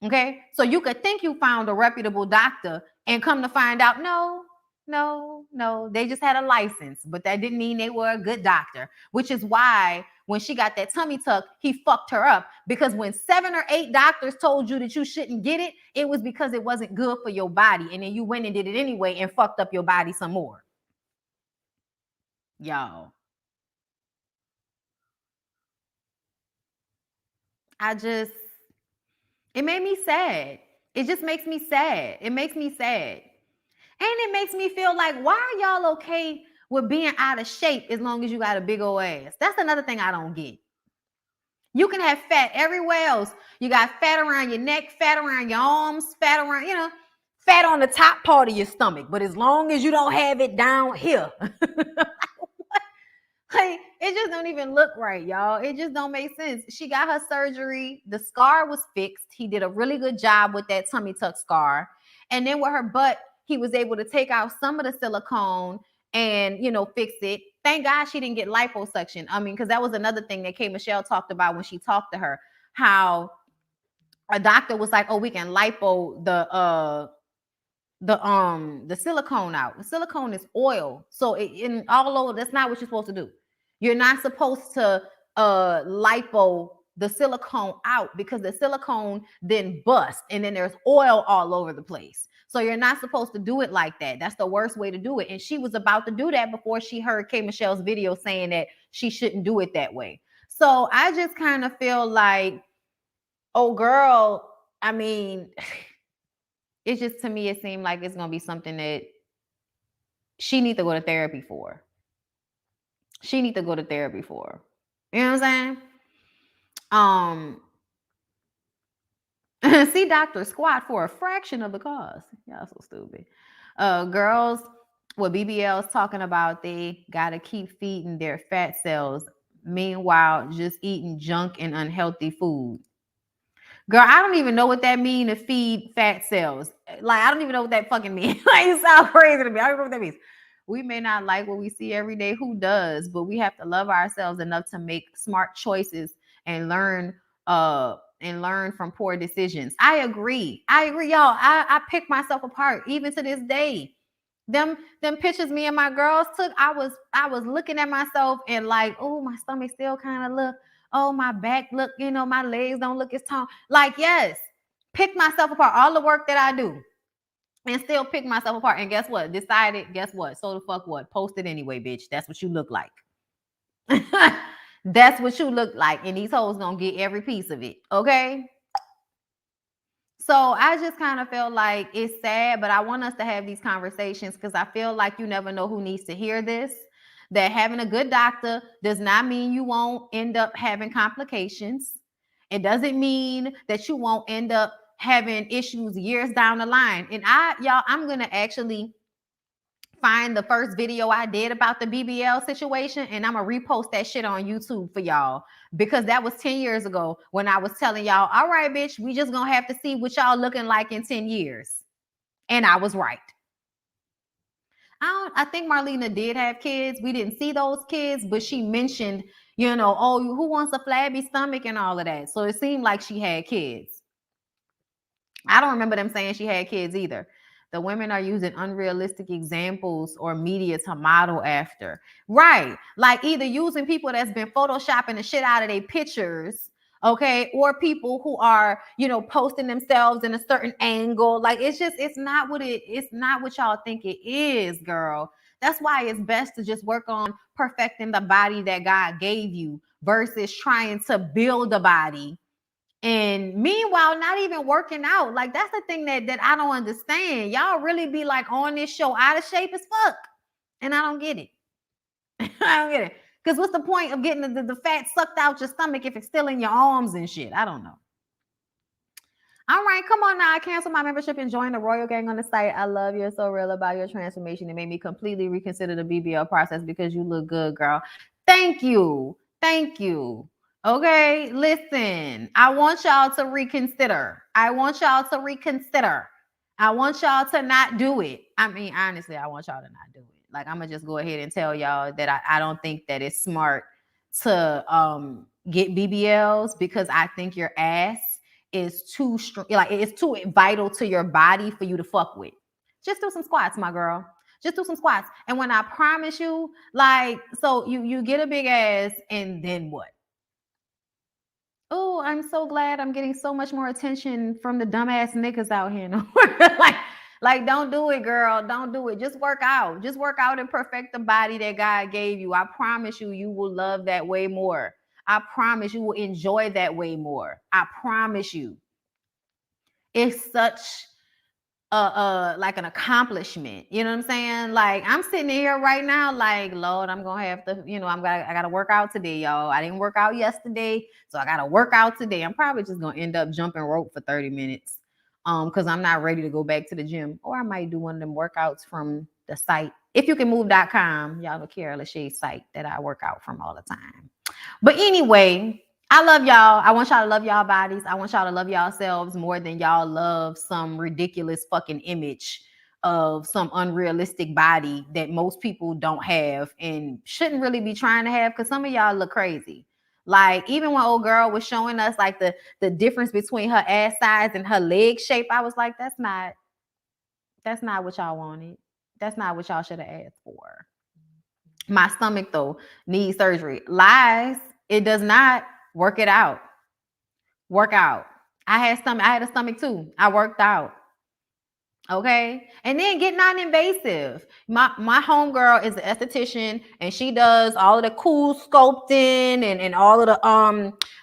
Okay, so you could think you found a reputable doctor and come to find out, no, they just had a license, but that didn't mean they were a good doctor, which is why when she got that tummy tuck, he fucked her up, because when 7 or 8 doctors told you that you shouldn't get it, it was because it wasn't good for your body, and then you went and did it anyway and fucked up your body some more. Y'all, it made me sad. It just makes me sad. It makes me sad. And it makes me feel like, why are y'all okay with being out of shape as long as you got a big old ass? That's another thing I don't get. You can have fat everywhere else. You got fat around your neck, fat around your arms, fat around, fat on the top part of your stomach. But as long as you don't have it down here, like, it just don't even look right, y'all. It just don't make sense. She got her surgery. The scar was fixed. He did a really good job with that tummy tuck scar. And then with her butt, he was able to take out some of the silicone and, fix it. Thank God she didn't get liposuction. I mean, because that was another thing that K. Michelle talked about when she talked to her, how a doctor was like, oh, we can lipo the silicone out. The silicone is oil. So in all over, that's not what you're supposed to do. You're not supposed to lipo the silicone out, because the silicone then busts and then there's oil all over the place. So you're not supposed to do it like that. That's the worst way to do it. And she was about to do that before she heard K. Michelle's video saying that she shouldn't do it that way. So I just kind of feel like, oh girl, I mean, it's just, to me, it seemed like it's going to be something that she needs to go to therapy for. She needs to go to therapy for. You know what I'm saying? See Dr. Squat for a fraction of the cost. Y'all so stupid. Girls with BBLs talking about they gotta keep feeding their fat cells, meanwhile just eating junk and unhealthy food. Girl, I don't even know what that means, to feed fat cells. Like, I don't even know what that fucking means. Like, it sounds crazy to me. I don't know what that means. We may not like what we see every day. Who does? But we have to love ourselves enough to make smart choices and learn from poor decisions. I agree, y'all. I pick myself apart even to this day. Them pictures me and my girls took, I was looking at myself and like, oh, my stomach still kind of look, oh, my back look, my legs don't look as tall. Like, yes, pick myself apart. All the work that I do, and still pick myself apart. And guess what? Decided, guess what? So the fuck what? Post it anyway, bitch. That's what you look like. That's what you look like. And these hoes gonna get every piece of it. Okay? So I just kind of feel like it's sad, but I want us to have these conversations, because I feel like you never know who needs to hear this. That having a good doctor does not mean you won't end up having complications. It doesn't mean that you won't end up having issues years down the line. And I'm going to actually find the first video I did about the BBL situation, and I'm going to repost that shit on YouTube for y'all, because that was 10 years ago when I was telling y'all, all right, bitch, we just going to have to see what y'all looking like in 10 years. And I was right. I think Marlena did have kids. We didn't see those kids, but she mentioned, oh, who wants a flabby stomach and all of that. So it seemed like she had kids. I don't remember them saying she had kids either. The women are using unrealistic examples or media to model after. Right. Like either using people that's been photoshopping the shit out of their pictures, okay, or people who are, posting themselves in a certain angle. Like it's not what y'all think it is, girl. That's why it's best to just work on perfecting the body that God gave you versus trying to build a body And meanwhile, not even working out. Like, that's the thing that I don't understand. Y'all really be like on this show out of shape as fuck. And I don't get it. I don't get it. Because what's the point of getting the fat sucked out your stomach if it's still in your arms and shit? I don't know. All right, come on now. I canceled my membership and joined the Royal Gang on the site. I love you. So real about your transformation. It made me completely reconsider the BBL process because you look good, girl. Thank you. Thank you. Okay, listen. I want y'all to reconsider. I want y'all to reconsider. I want y'all to not do it. I mean, honestly, I want y'all to not do it. Like, I'm gonna just go ahead and tell y'all that I don't think that it's smart to get BBLs because I think your ass is too strong, like it's too vital to your body for you to fuck with. Just do some squats, my girl. Just do some squats. And when I promise you, like, so you get a big ass and then what? Oh, I'm so glad I'm getting so much more attention from the dumbass niggas out here. like, don't do it, girl. Don't do it. Just work out. Just work out and perfect the body that God gave you. I promise you, you will love that way more. I promise you will enjoy that way more. I promise you. It's such like an accomplishment. You know what I'm saying? Like, I'm sitting here right now, like, Lord, I'm gonna have to, I gotta work out today, y'all. I didn't work out yesterday, so I gotta work out today. I'm probably just gonna end up jumping rope for 30 minutes. Because I'm not ready to go back to the gym. Or I might do one of them workouts from the site. Ifyoucanmove.com, y'all know Kara LASHAE site that I work out from all the time. But anyway, I love y'all. I want y'all to love y'all bodies. I want y'all to love yourselves more than y'all love some ridiculous fucking image of some unrealistic body that most people don't have and shouldn't really be trying to have because some of y'all look crazy. Like, even when old girl was showing us like the difference between her ass size and her leg shape, I was like, that's not what y'all wanted. That's not what y'all should have asked for. My stomach though needs surgery. Lies. It does not. Work it out. Work out. I had a stomach too. I worked out. Okay. And then get non-invasive. My homegirl is an esthetician and she does all of the cool sculpting and all of the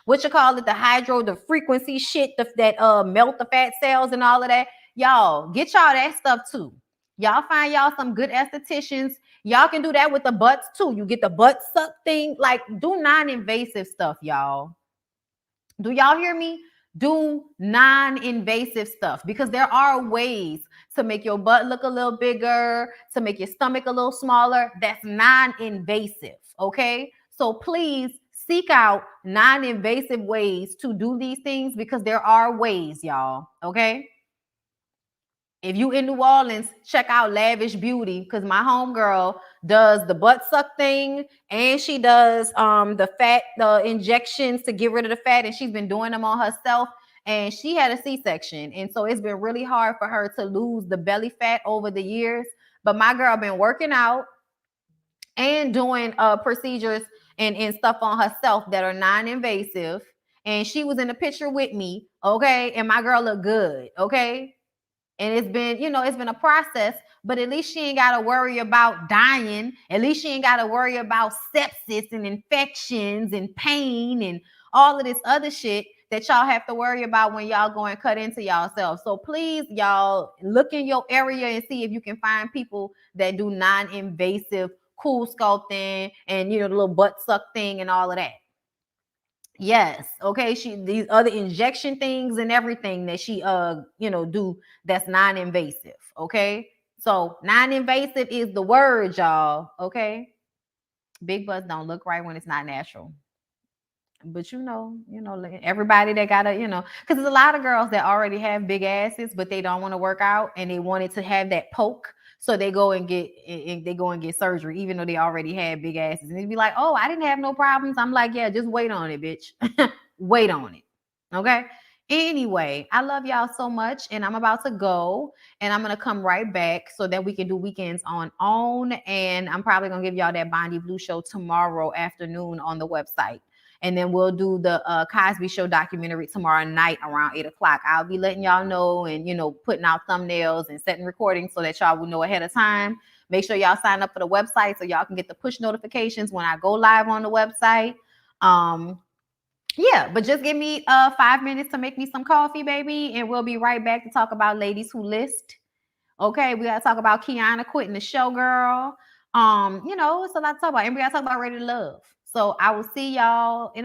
the frequency shit that melt the fat cells and all of that. Y'all get y'all that stuff too. Y'all find y'all some good estheticians. Y'all can do that with the butts too. You get the butt suck thing. Like, do non-invasive stuff, y'all. Do y'all hear me? Do non-invasive stuff because there are ways to make your butt look a little bigger, to make your stomach a little smaller. That's non-invasive, okay? So please seek out non-invasive ways to do these things because there are ways, y'all, okay? If you in New Orleans, check out Lavish Beauty because my homegirl does the butt suck thing and she does the injections to get rid of the fat, and she's been doing them on herself. And she had a C-section, and so it's been really hard for her to lose the belly fat over the years. But my girl been working out and doing procedures and stuff on herself that are non-invasive. And she was in the picture with me, okay? And my girl looked good, okay? And it's been a process, but at least she ain't got to worry about dying. At least she ain't got to worry about sepsis and infections and pain and all of this other shit that y'all have to worry about when y'all go and cut into y'allself. So please, y'all, look in your area and see if you can find people that do non-invasive cool sculpting and, the little butt suck thing and all of that. Yes. Okay. These other injection things and everything that she do that's non-invasive. Okay. So non-invasive is the word, y'all. Okay. Big butts don't look right when it's not natural. But everybody that gotta, because there's a lot of girls that already have big asses, but they don't want to work out and they wanted to have that poke. So they go and get surgery, even though they already had big asses. And they'd be like, oh, I didn't have no problems. I'm like, yeah, just wait on it, bitch. Wait on it. Okay. Anyway, I love y'all so much. And I'm about to go and I'm going to come right back so that we can do weekends on OWN. And I'm probably going to give y'all that BondyBlue show tomorrow afternoon on the website. And then we'll do the Cosby Show documentary tomorrow night around 8:00. I'll be letting y'all know and, putting out thumbnails and setting recordings so that y'all will know ahead of time. Make sure y'all sign up for the website so y'all can get the push notifications when I go live on the website. Yeah, but just give me 5 minutes to make me some coffee, baby, and we'll be right back to talk about ladies who list. Okay, we gotta talk about Kiana quitting the show, girl. You know, it's a lot to talk about, and we gotta talk about Ready to Love. So I will see y'all in